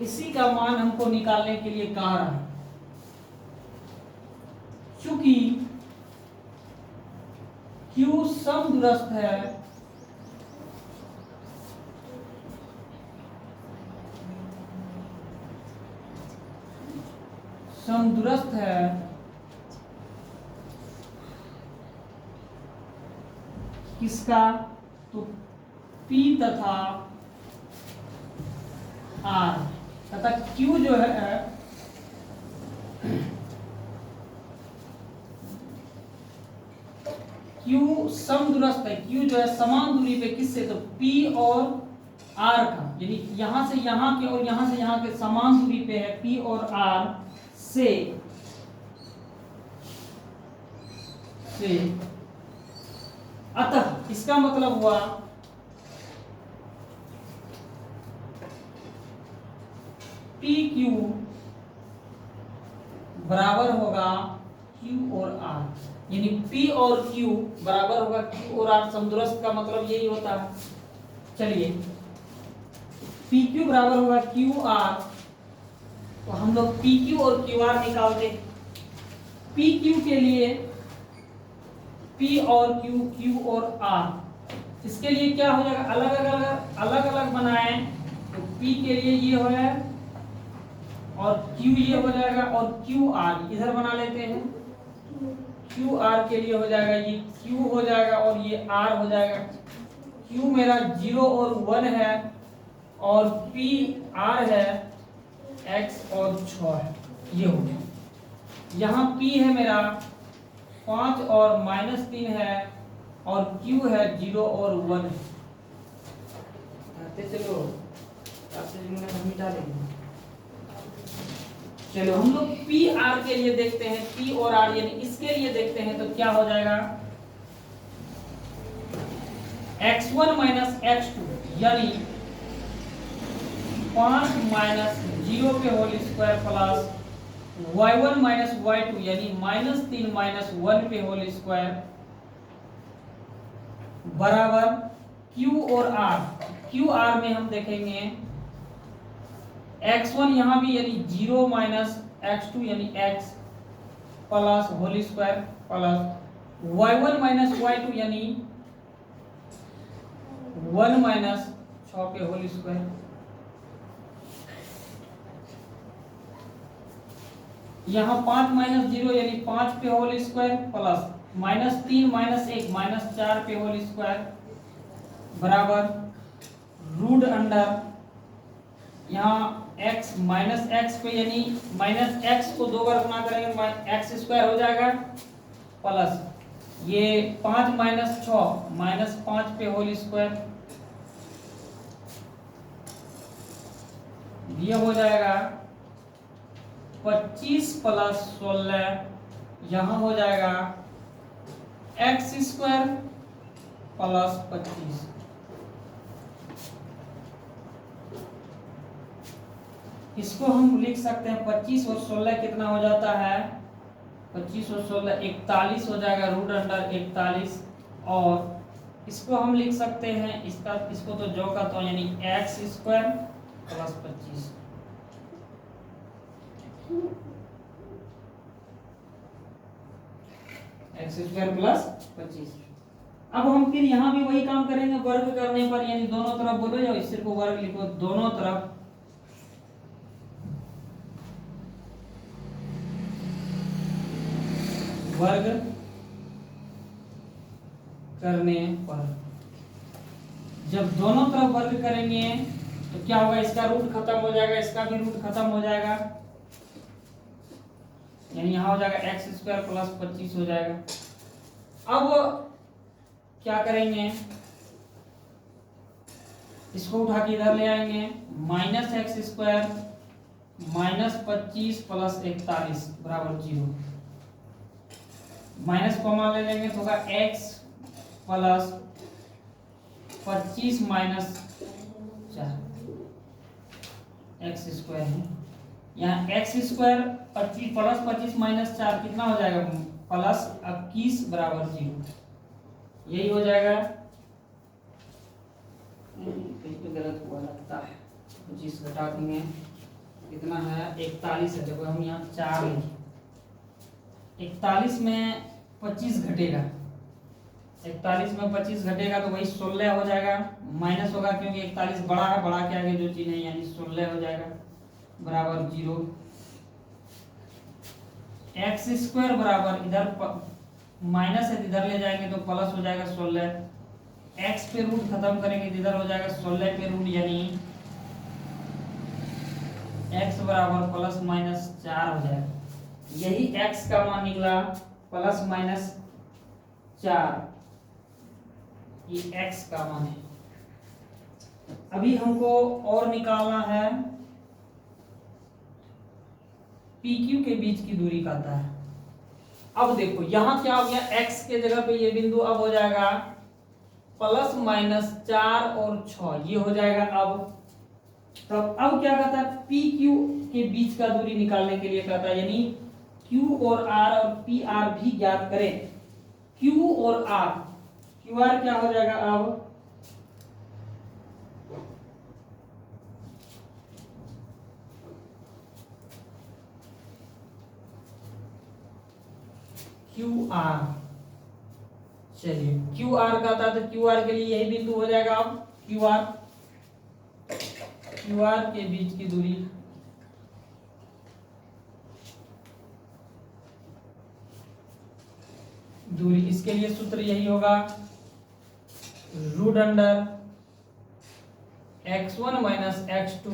इसी का मान हमको निकालने के लिए कह रहा है, चूंकि Q समदूरस्थ है किसका, तो P तथा R तथा Q जो है Q समदूरस्थ है, Q जो है समान दूरी पे किससे, तो P और R का, यानी यहां से यहां के और यहां से यहां के समान दूरी पे है P और R से अतः इसका मतलब हुआ PQ बराबर होगा Q और R, यानी P और Q बराबर होगा Q और R। समदूरस्थ का मतलब यही होता है। चलिए PQ बराबर होगा QR, तो हम लोग PQ और QR निकालते। PQ के लिए P और Q, Q और R, इसके लिए क्या हो जाएगा, अलग अलग बनाए, तो P के लिए ये हो जाएगा और Q ये हो जाएगा और QR इधर बना लेते हैं। QR के लिए हो जाएगा ये Q हो जाएगा और ये R हो जाएगा। Q मेरा 0 और 1 है और P R है, x और 6 है, ये हो गया। यहाँ P है मेरा 5 और -3 है और Q है 0 और 1 है। चलो मिटा देंगे। चलो हम लोग P R के लिए देखते हैं, P और R यानी इसके लिए देखते हैं, तो क्या हो जाएगा, x1 x2 यानी 5 -0 के whole square plus y1 y2 यानी -3 -1 पे होल स्क्वायर बराबर Q और R। Q R में हम देखेंगे x1 यहाँ भी यानी 0 x2 यानी x plus whole square plus y1 y2 यानी 1 6 के होल स्क्वायर। यहाँ 5 -0 यानी 5 पे होल स्क्वायर प्लस -3 -1 -4 पे होल स्क्वायर बराबर रूट अंडर यहाँ x माइनस एक्स पे, यानी माइनस एक्स को 2 बार गुना करेंगे एक्स स्क्वायर हो जाएगा, प्लस ये 5 माइनस 6 माइनस 5 पे होल स्क्वायर, ये हो जाएगा 25 प्लस 16, यहाँ हो जाएगा एक्स स्क्वायर प्लस 25। इसको हम लिख सकते हैं 25 और 16 कितना हो जाता है, 25 और 16 41 हो जाएगा रूट अंडर 41, और इसको हम लिख सकते हैं इसको तो जो का तो यानी x square plus 25। X square plus 25। अब हम फिर यहाँ भी वही काम करेंगे वर्ग करने पर, यानी दोनों तरफ बोलो या इस सिर्फ वर्ग लिखो, दोनों तरफ वर्ग करने पर, जब दोनों तरफ वर्ग करेंगे तो क्या होगा, इसका रूट खत्म हो जाएगा, इसका भी रूट खत्म हो जाएगा, यानी यहाँ हो जाएगा एक्स स्क्वायर प्लस 25 हो जाएगा। अब क्या करेंगे, इसको उठा के इधर ले आएंगे, minus x square minus 25 plus 41 बराबर 0, माइनस कॉमा ले लेंगे तो होगा x plus 25 minus 4 x square है, यहाँ एक्स स्क्वायर 25 प्लस 25 माइनस 4 कितना हो जाएगा, प्लस 21 बराबर 0, यही हो जाएगा। कहीं पे गलत हुआ लगता है, 25 घटा देंगे कितना है 41 है, देखो हम यहाँ 4 लिखे, 41 में 25 घटेगा, 41 में 25 घटेगा तो वही 16 हो जाएगा, माइनस होगा क्योंकि 41 बड़ा है, बड़ा के आगे जो चीज है यानी 16 हो जाएगा बराबर 0। एक्स स्क्वायर बराबर इधर माइनस है, इधर ले जाएंगे तो प्लस हो जाएगा 16, एक्स पे रूट खत्म करेंगे तो इधर हो जाएगा 16 पे रूट, यानी एक्स बराबर प्लस माइनस 4 हो जाएगा, यही x का मान निकला प्लस माइनस 4, ये x का मान है। अभी हमको और निकालना है PQ के बीच की दूरी कहता है। अब देखो यहाँ क्या हो गया, x के जगह पे ये बिंदु अब हो जाएगा प्लस माइनस 4 और 6, ये हो जाएगा अब। तब अब क्या कहता है, PQ के बीच का दूरी निकालने के लिए कहता है, यानी Q और R और PR भी ज्ञात करें। Q और R, QR क्या हो जाएगा अब, QR, चलिए QR का था तो QR के लिए यही बिंदु हो जाएगा अब QR के बीच की दूरी इसके लिए सूत्र यही होगा, root under x1 minus x2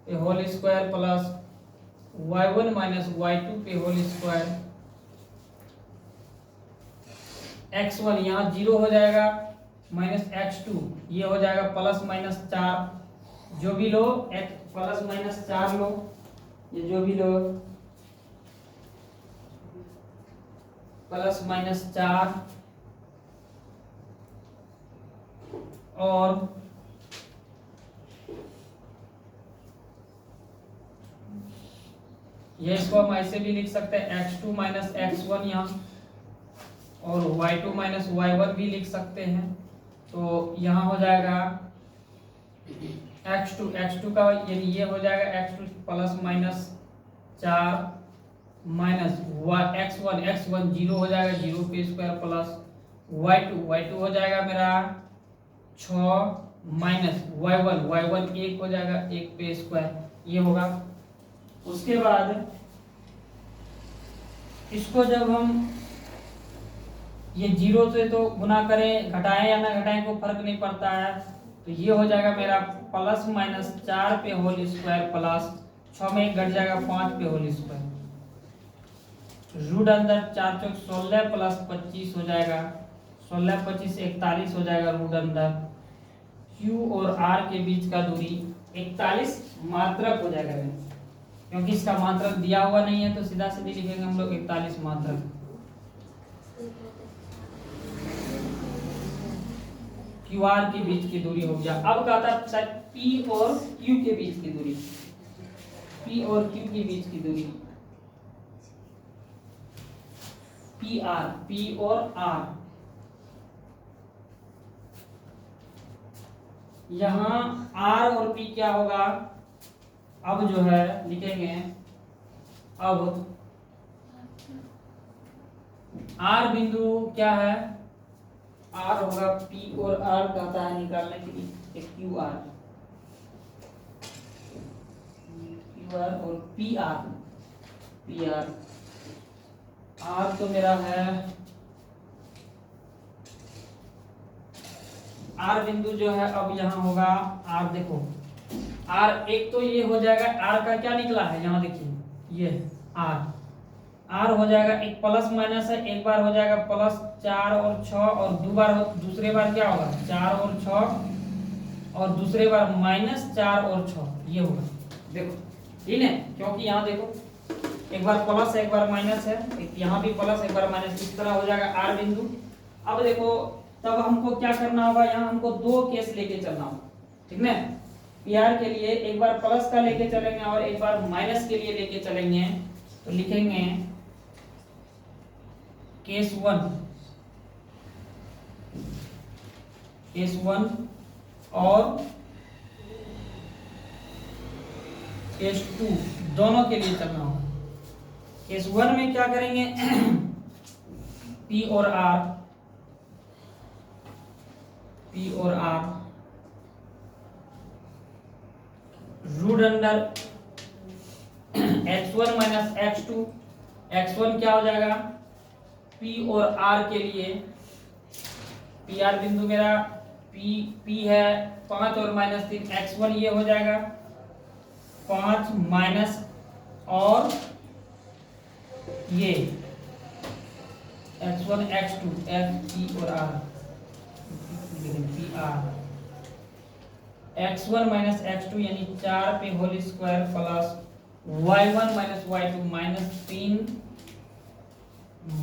पे whole square plus y1 minus y2 पे होल स्क्वायर, x1 यहाँ 0 हो जाएगा माइनस x2 ये हो जाएगा प्लस माइनस 4, जो भी लो प्लस माइनस 4 लो, ये जो भी लो प्लस माइनस 4, और ये इसको हम ऐसे भी लिख सकते हैं x2 माइनस x1 यहाँ, और y2 माइनस y1 भी लिख सकते हैं। तो यहाँ हो जाएगा x2 का यानी ये हो जाएगा x2 plus minus 4 minus x1 0 हो जाएगा, 0 पे स्क्वायर प्लस y2 हो जाएगा मेरा 6 माइनस y1 1 हो जाएगा, 1 पे स्क्वायर, ये होगा। उसके बाद इसको जब हम ये 0 से तो गुना करें, घटाएं या ना घटाएं को फर्क नहीं पड़ता है। तो ये हो जाएगा मेरा प्लस माइनस 4 पे होल स्क्वायर प्लस 6 में घट जाएगा 5 पे होल स्क्वायर। रूट अंदर 4 चौक 16 प्लस 25 हो जाएगा, 16 25 41 हो जाएगा रूट अंदर। Q और R के बीच का दूरी 41 मात्रक हो जाएगा, क्योंकि इसका मात्रक दिया हुआ नहीं है तो सीधा सीधी लिखेंगे हम लोग 41 मात्रक। QR के बीच की दूरी हो गया। अब कहता है P और Q के बीच की दूरी, P और Q के बीच की दूरी PR, P और R। यहाँ R और P क्या होगा, अब जो है लिखेंगे, अब R बिंदु क्या है, R होगा P और R कहता है निकालने के लिए QR, QR और PR। R तो मेरा है, R बिंदु जो है अब यहाँ होगा R, देखो R एक तो ये हो जाएगा, R का क्या निकला है यहाँ देखिए, ये R हो जाएगा, एक प्लस माइनस है, एक बार हो जाएगा प्लस 4 और 6 और दूसरे बार क्या होगा 4 और 6 और दूसरे बार माइनस 4 और 6, ये होगा। देखो ठीक है, क्योंकि यहाँ देखो एक बार प्लस है एक बार माइनस है, यहाँ भी प्लस एक बार माइनस, इस तरह हो जाएगा R बिंदु। अब देखो तब हमको क्या करना होगा, यहाँ हमको दो केस लेके चलना होगा, ठीक है। PR के लिए एक बार प्लस का लेके चलेंगे और एक बार माइनस के लिए लेके चलेंगे। तो लिखेंगे केस 1 और केस 2 दोनों के लिए चलना होगा। केस 1 में क्या करेंगे P और R root under x1 minus x2, x1 क्या हो जाएगा P और R के लिए, PR बिंदु मेरा P है 5 और माइनस 3, x1 ये हो जाएगा 5 माइनस और ये x1 x2 P और R, PR x1 minus x2 यानी 4 पे whole square plus y1 minus y2 minus 3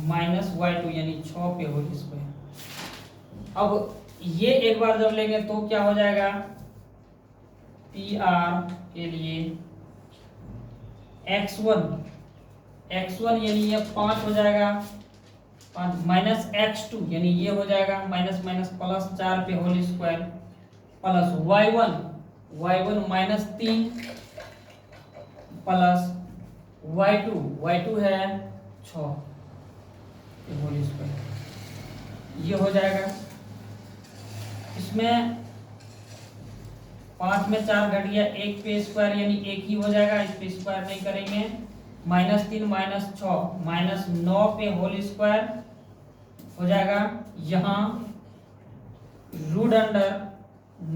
minus y2 यानी 6 पे होल स्क्वायर। अब ये एक बार जब लेंगे तो क्या हो जाएगा, PR के लिए x1 यानी ये 5 हो जाएगा, 5 माइनस x2 यानी ये हो जाएगा माइनस माइनस प्लस 4 पे whole square plus y1 minus 3 plus y2 है 6 होल स्क्वायर, ये हो जाएगा। इसमें 5 में 4 घट गया, 1 पे स्क्वायर यानी 1 ही हो जाएगा, इस पे स्क्वायर नहीं करेंगे। माइनस 3 माइनस 6 माइनस 9 पे होल स्क्वायर हो जाएगा, यहाँ रूट अंडर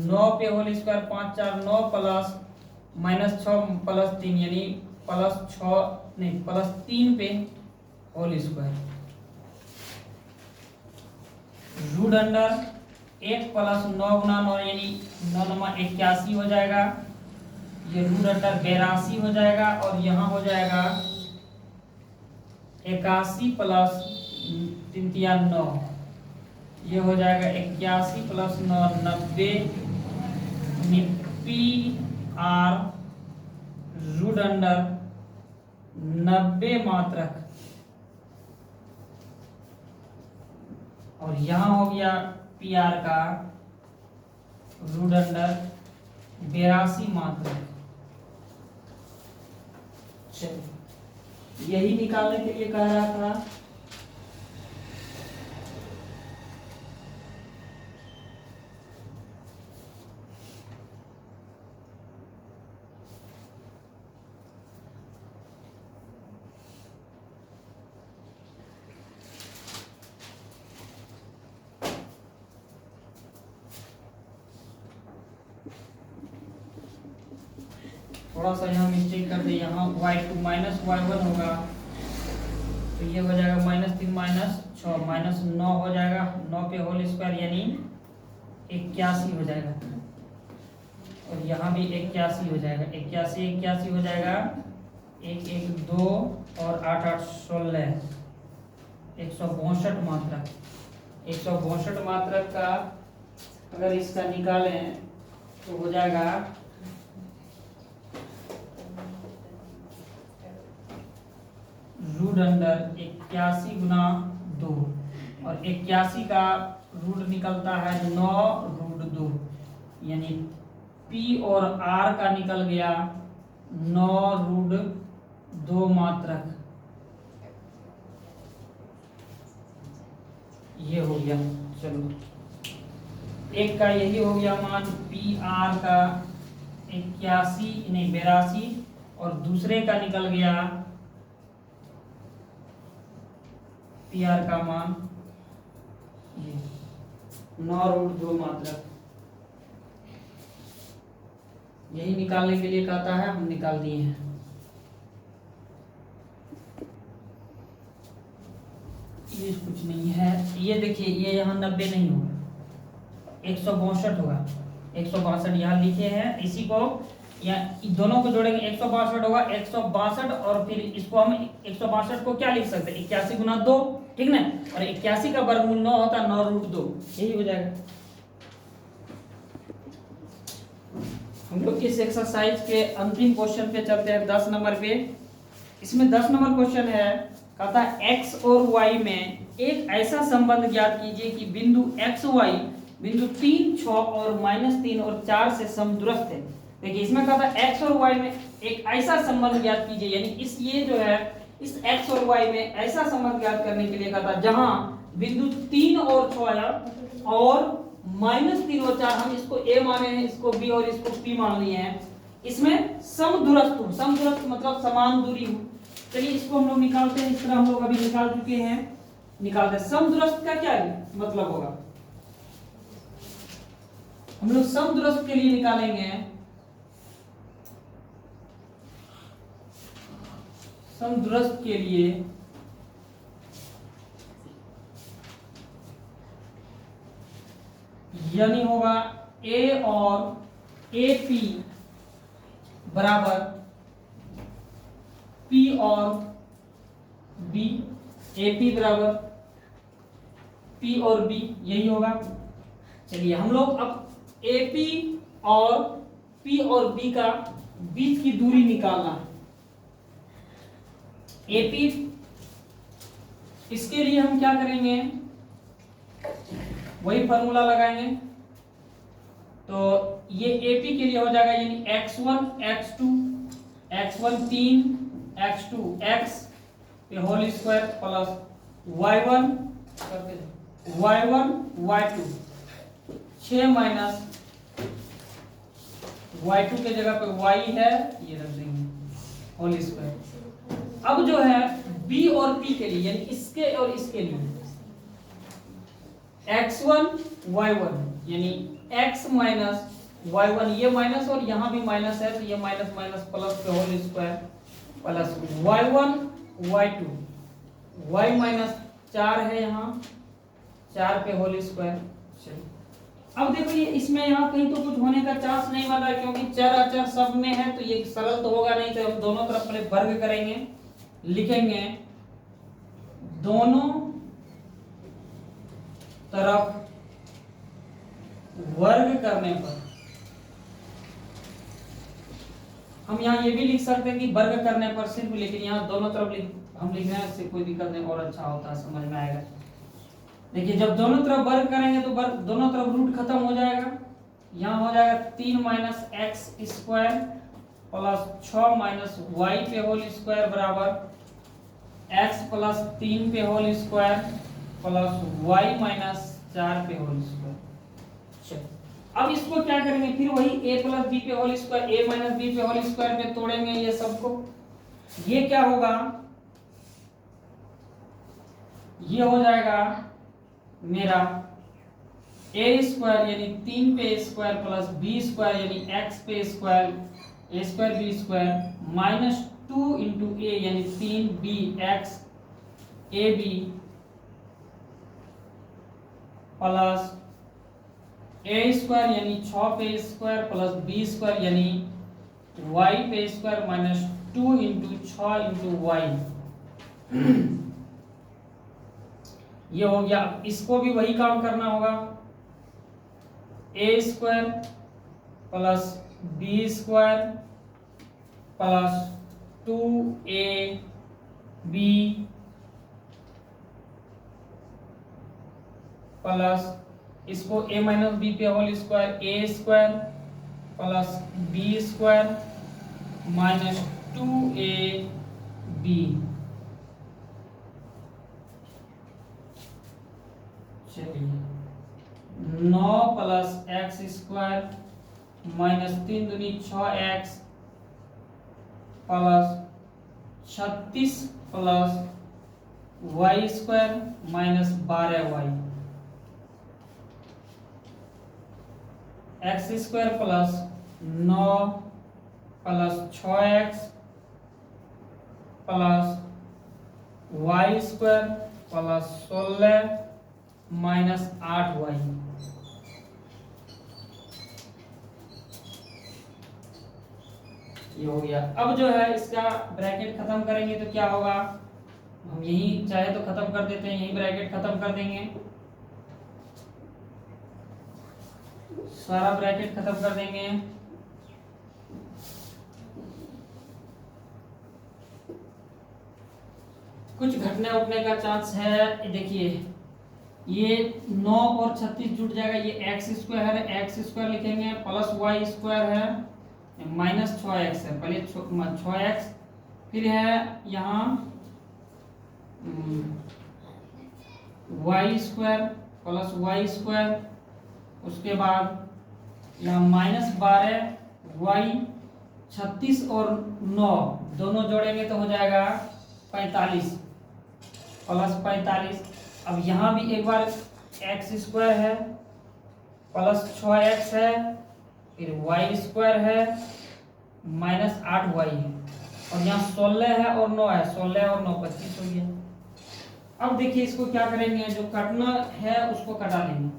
9 पे whole square 5 4 9 plus minus 6 plus 3 यानी प्लस 6 नहीं प्लस 3 पे whole square root under 1 plus 9 गुना 9 यानी 9 9 81 हो जाएगा, ये रूट अंडर 82 हो जाएगा और यहाँ हो जाएगा 81 प्लस 3 9, ये हो जाएगा 81 प्लस 9 90 PR रूट अंडर 90 मात्रक, और यहाँ हो गया PR का रूट अंडर 82 मात्रक। चलिए यही निकालने के लिए कह रहा था। थोड़ा सा यहाँ मिस्टेक कर दे, यहाँ y2 माइनस y1 होगा तो ये हो जाएगा -3 -6 -9 हो जाएगा, 9 पे होल स्क्वायर यानी 81 हो जाएगा, और यहाँ भी 81 हो जाएगा, 81 हो जाएगा, 1 1 2 और 8 8 16, 162 मात्रक। 162 मात्रक का अगर इसका निकालें तो हो जाएगा रूट अंडर 81 गुना 2, और 81 का रूट निकलता है 9 रूट 2, यानी P और R का निकल गया 9 रूट 2 मात्रक। ये हो गया, चलो एक का यही हो गया मान PR का 81 नहीं 82, और दूसरे का निकल गया PR का मान ये 9 रूट 2 मात्रक। यही निकालने के लिए कहता है, हम निकाल दिए हैं। ये कुछ नहीं है, ये देखिए ये यहाँ 90 नहीं होगा, 162 होगा, 162 यहाँ लिखे हैं, इसी को या दोनों को जोड़ेंगे 162 होगा, 162, और फिर इसको हम 162 को क्या लिख सकते हैं 81 गुना 2, ठीक ना, और 81 का वर्गमूल 9 होता है 9 रूट 2, यही हो जाएगा। हम लोग इस एक्सरसाइज के अंतिम क्वेश्चन पे चलते हैं, 10 नंबर पे। इसमें 10 नंबर क्वेश्चन है, कहता है x और y में एक ऐसा संबंध ज्ञात कीजिए कि बिंदु x y बिंदु 3 6 और -3 और 4 से समदूरस्थ है। देखिए इसमें कहता है x और y में एक ऐसा संबंध ज्ञात कीजिए, यानी इस ये जो है इस x और y में ऐसा संबंध ज्ञात करने के लिए कहता है जहां बिंदु 3 और 6 और -3 और 4, हम इसको a माने हैं, इसको b और इसको p मान लिए हैं, इसमें समदूरस्थ हो, समदूरस्थ मतलब समान दूरी हो। चलिए इसको हम लोग निकालते हैं, इस तरह हम लोग अभी निकाल चुके हैं, निकालते हैं। समदूरस्थ का क्या मतलब होगा, हम लोग समदूरस्थ के लिए निकालेंगे, समदूरस्थ के लिए यानी होगा a और AP बराबर P और B, AP बराबर P और B, यही होगा। चलिए हम लोग अब AP और P और B का बीच की दूरी निकालना है। AP, इसके लिए हम क्या करेंगे, वही फॉर्मूला लगाएंगे, तो ये AP के लिए हो जाएगा यानी x1 x1 3 x2 x पे whole square plus y1 y2 6 minus y2 के जगह पे y है, ये रख देंगे होल स्क्वायर। अब जो है B और P के लिए यानी इसके और इसके लिए x1 y1 यानी x माइनस y1, ये माइनस और यहाँ भी माइनस है तो ये माइनस माइनस प्लस पे whole square plus y1 y2 y minus 4 है, यहाँ 4 पे होल स्क्वायर। चलिए अब देखो ये इसमें यहाँ कहीं तो कुछ होने का चांस नहीं बन रहा है, क्योंकि चर अचर सब में है तो ये सरल तो होगा नहीं, तो हम दोनों तरफ पहले वर्ग करेंगे, लिखेंगे दोनों तरफ वर्ग करने पर, हम यहाँ ये भी लिख सकते हैं कि वर्ग करने पर सिर्फ, लेकिन यहाँ दोनों तरफ हम लिख रहे हैं, इससे कोई दिक्कत नहीं, और अच्छा होता है, समझ में आएगा। देखिए जब दोनों तरफ वर्ग करेंगे तो वर्ग दोनों तरफ रूट खत्म हो जाएगा, यहाँ हो जाएगा 3 minus x square plus 6 minus y पे होल स्क्वायर बराबर एक्स प्लस 3 पे whole square plus y minus 4 पे होल स्क्वायर। अब इसको क्या करेंगे, फिर वही a प्लस बी पे whole square, a minus B पे होल स्क्वायर में तोड़ेंगे ये सबको। ये क्या होगा, ये हो जाएगा मेरा a स्क्वायर यानी 3 पे स्क्वायर प्लस b स्क्वायर यानी x पे square A square B square minus 2 into A यानी 3 B X A B plus A square यानी 6 पे स्क्वायर प्लस बी स्क्वायर यानी वाई पे square minus 2 into 6 into Y. ये हो गया। इसको भी वही काम करना होगा, A square plus B square plus 2 A B plus इसको a माइनस बी पे होल स्क्वायर ए square plus B square minus 2ab। चलिए 9 प्लस एक्स स्क्वायर माइनस 3 दूनी 6x plus 36 plus y square minus 12y। X square plus 9 plus 6x plus y square plus 16 minus 8y। ये हो गया। अब जो है इसका ब्रैकेट खत्म करेंगे तो क्या होगा, हम यही चाहे तो खत्म कर देते हैं, यही ब्रैकेट खत्म कर देंगे, सारा ब्रैकेट खत्म कर देंगे। कुछ घटने उठने का चांस है। देखिए ये 9 और 36 जुट जाएगा, ये एक्स स्क्वायर है, एक्स स्क्वायर लिखेंगे प्लस वाई स्क्वायर है माइनस 6x है, पहले 6x फिर है यहाँ y square plus y square, उसके बाद यहाँ माइनस 12y 36 और 9 दोनों जोड़ेंगे तो हो जाएगा 45 प्लस 45। अब यहाँ भी एक बार एक्स स्क्वायर है प्लस 6x है फिर वाई स्क्वायर है माइनस 8y है और यहाँ 16 है और 9 है, 16 और 9 25 हो गया। अब देखिए इसको क्या करेंगे, जो कटना है उसको कटा लेंगे।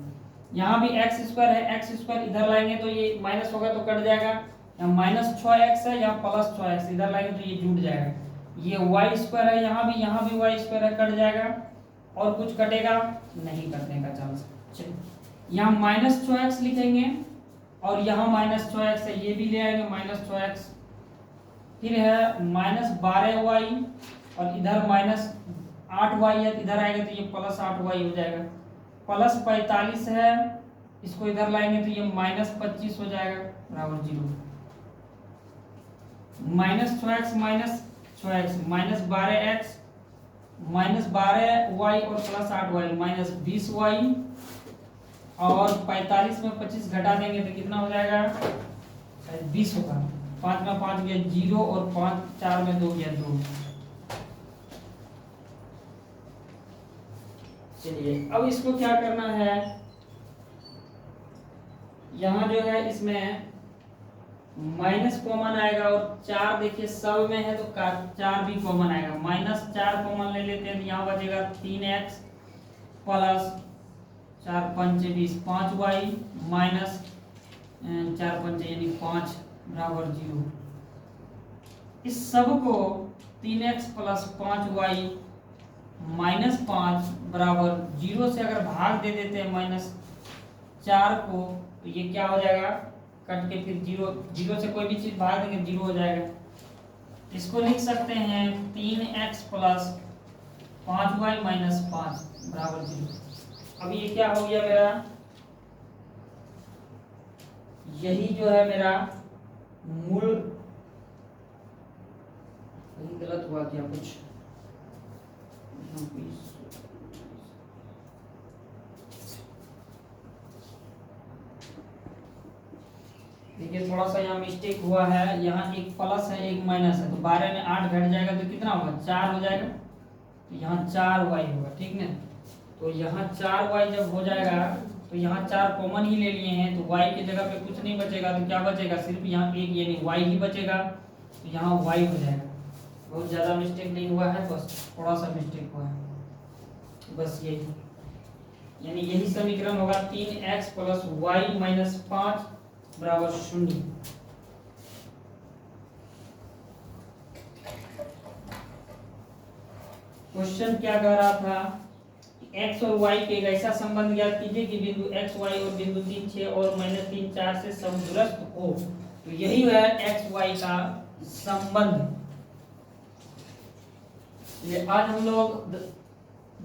यहाँ भी एक्स स्क्वायर है, एक्स स्क्वायर इधर लाएंगे तो ये माइनस होगा तो कट जाएगा, यहाँ माइनस 6x है, यहाँ प्लस 6x इधर लाएंगे तो ये जुड़ जाएगा। ये वाई स्क्वायर है, यहाँ भी वाई स्क्वायर है, कट जाएगा और कुछ कटेगा नहीं, कटने का चांस। चलिए यहाँ माइनस 6x लिखेंगे और यहाँ माइनस 6x है, ये भी ले आएंगे माइनस 6x, फिर है माइनस 12y और इधर माइनस 8y है, इधर आएगा तो ये प्लस 8y हो जाएगा, प्लस 45 है, इसको इधर लाएंगे तो ये माइनस 25 हो जाएगा बराबर 0। Minus 6x minus 6x minus 12x minus 12y और प्लस 8y माइनस 20y और 45 में 25 घटा देंगे तो कितना हो जाएगा 20 होगा। 5 में 5 गया 0 और 5 4 में 2 गया 2। चलिए अब इसको क्या करना है, यहाँ जो है इसमें माइनस कॉमन आएगा और 4 देखिए सब में है तो 4 भी कॉमन आएगा, माइनस 4 कॉमन ले लेते हैं तो यहाँ बचेगा 3x प्लस 4 5 20 5y माइनस 4 5 यानी 5 बराबर 0। इस सब को 3x प्लस 5y माइनस 5 बराबर 0 से अगर भाग दे देते हैं माइनस 4 को तो ये क्या हो जाएगा, कट के फिर 0 से कोई भी चीज भाग देंगे 0 हो जाएगा। इसको लिख सकते हैं 3x प्लस 5y माइनस 5 बराबर 0। अब ये क्या हो गया मेरा, यही जो है मेरा मूल, यही गलत हुआ क्या कुछ, देखिए थोड़ा सा यहाँ मिस्टेक हुआ है, यहाँ एक प्लस है एक माइनस है तो 12 में 8 घट जाएगा तो कितना होगा 4 हो जाएगा, तो यहाँ 4y होगा, ठीक ना। तो यहाँ 4y जब हो जाएगा तो यहाँ 4 कॉमन ही ले लिए हैं, तो y की जगह पे कुछ नहीं बचेगा, तो क्या बचेगा, सिर्फ यहाँ एक यानी y ही बचेगा, तो यहाँ y हो जाएगा। बहुत ज़्यादा मिस्टेक नहीं हुआ है, बस थोड़ा सा मिस्टेक हुआ है, बस यही, यानी यही समीकरण होगा 3x प्लस वाई माइनस 5 बराबर 0। क्वेश्चन क्या कह रहा था, x और y के एक ऐसा संबंध ज्ञात कीजिए कि बिंदु x y और बिंदु 3 6 और माइनस 3 4 से समदूरस्थ हो। तो यही है x y का संबंध। ये आज हम लोग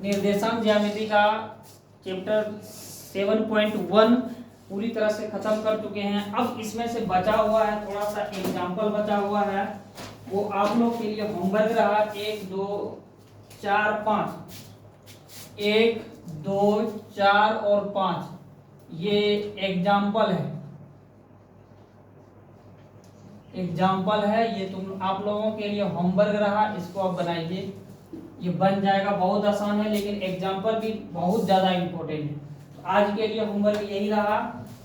निर्देशांक ज्यामिति का चैप्टर 7.1 पूरी तरह से खत्म कर चुके हैं। अब इसमें से बचा हुआ है थोड़ा सा एग्जाम्पल बचा हुआ है, वो आप लोग के लिए होमवर्क रहा। 1 2 4 5, 1 2 4 और 5 ये एग्जाम्पल है, एग्जाम्पल है, ये तुम आप लोगों के लिए होमवर्क रहा, इसको आप बनाइए, ये बन जाएगा। बहुत आसान है लेकिन एग्जाम्पल भी बहुत ज़्यादा इम्पोर्टेंट है। तो आज के लिए होमवर्क यही रहा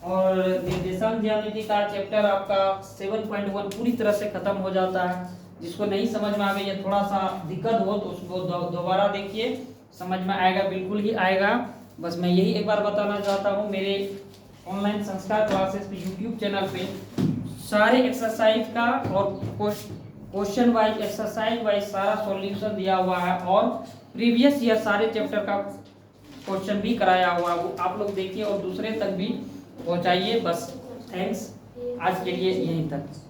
और निर्देशांक ज्यामिति का चैप्टर आपका 7.1 पूरी तरह से खत्म हो जाता है। जिसको नहीं समझ में आवे या थोड़ा सा दिक्कत हो तो उसको दोबारा देखिए, समझ में आएगा, बिल्कुल ही आएगा। बस मैं यही एक बार बताना चाहता हूँ, मेरे ऑनलाइन संस्कार क्लासेस पे यूट्यूब चैनल पे सारे एक्सरसाइज का और क्वेश्चन वाइज एक्सरसाइज वाइज सारा सॉल्यूशन दिया हुआ है और प्रीवियस ईयर सारे चैप्टर का क्वेश्चन भी कराया हुआ है, वो आप लोग देखिए और दूसरे तक भी पहुंचाइए। बस थैंक्स, आज के लिए यहीं तक।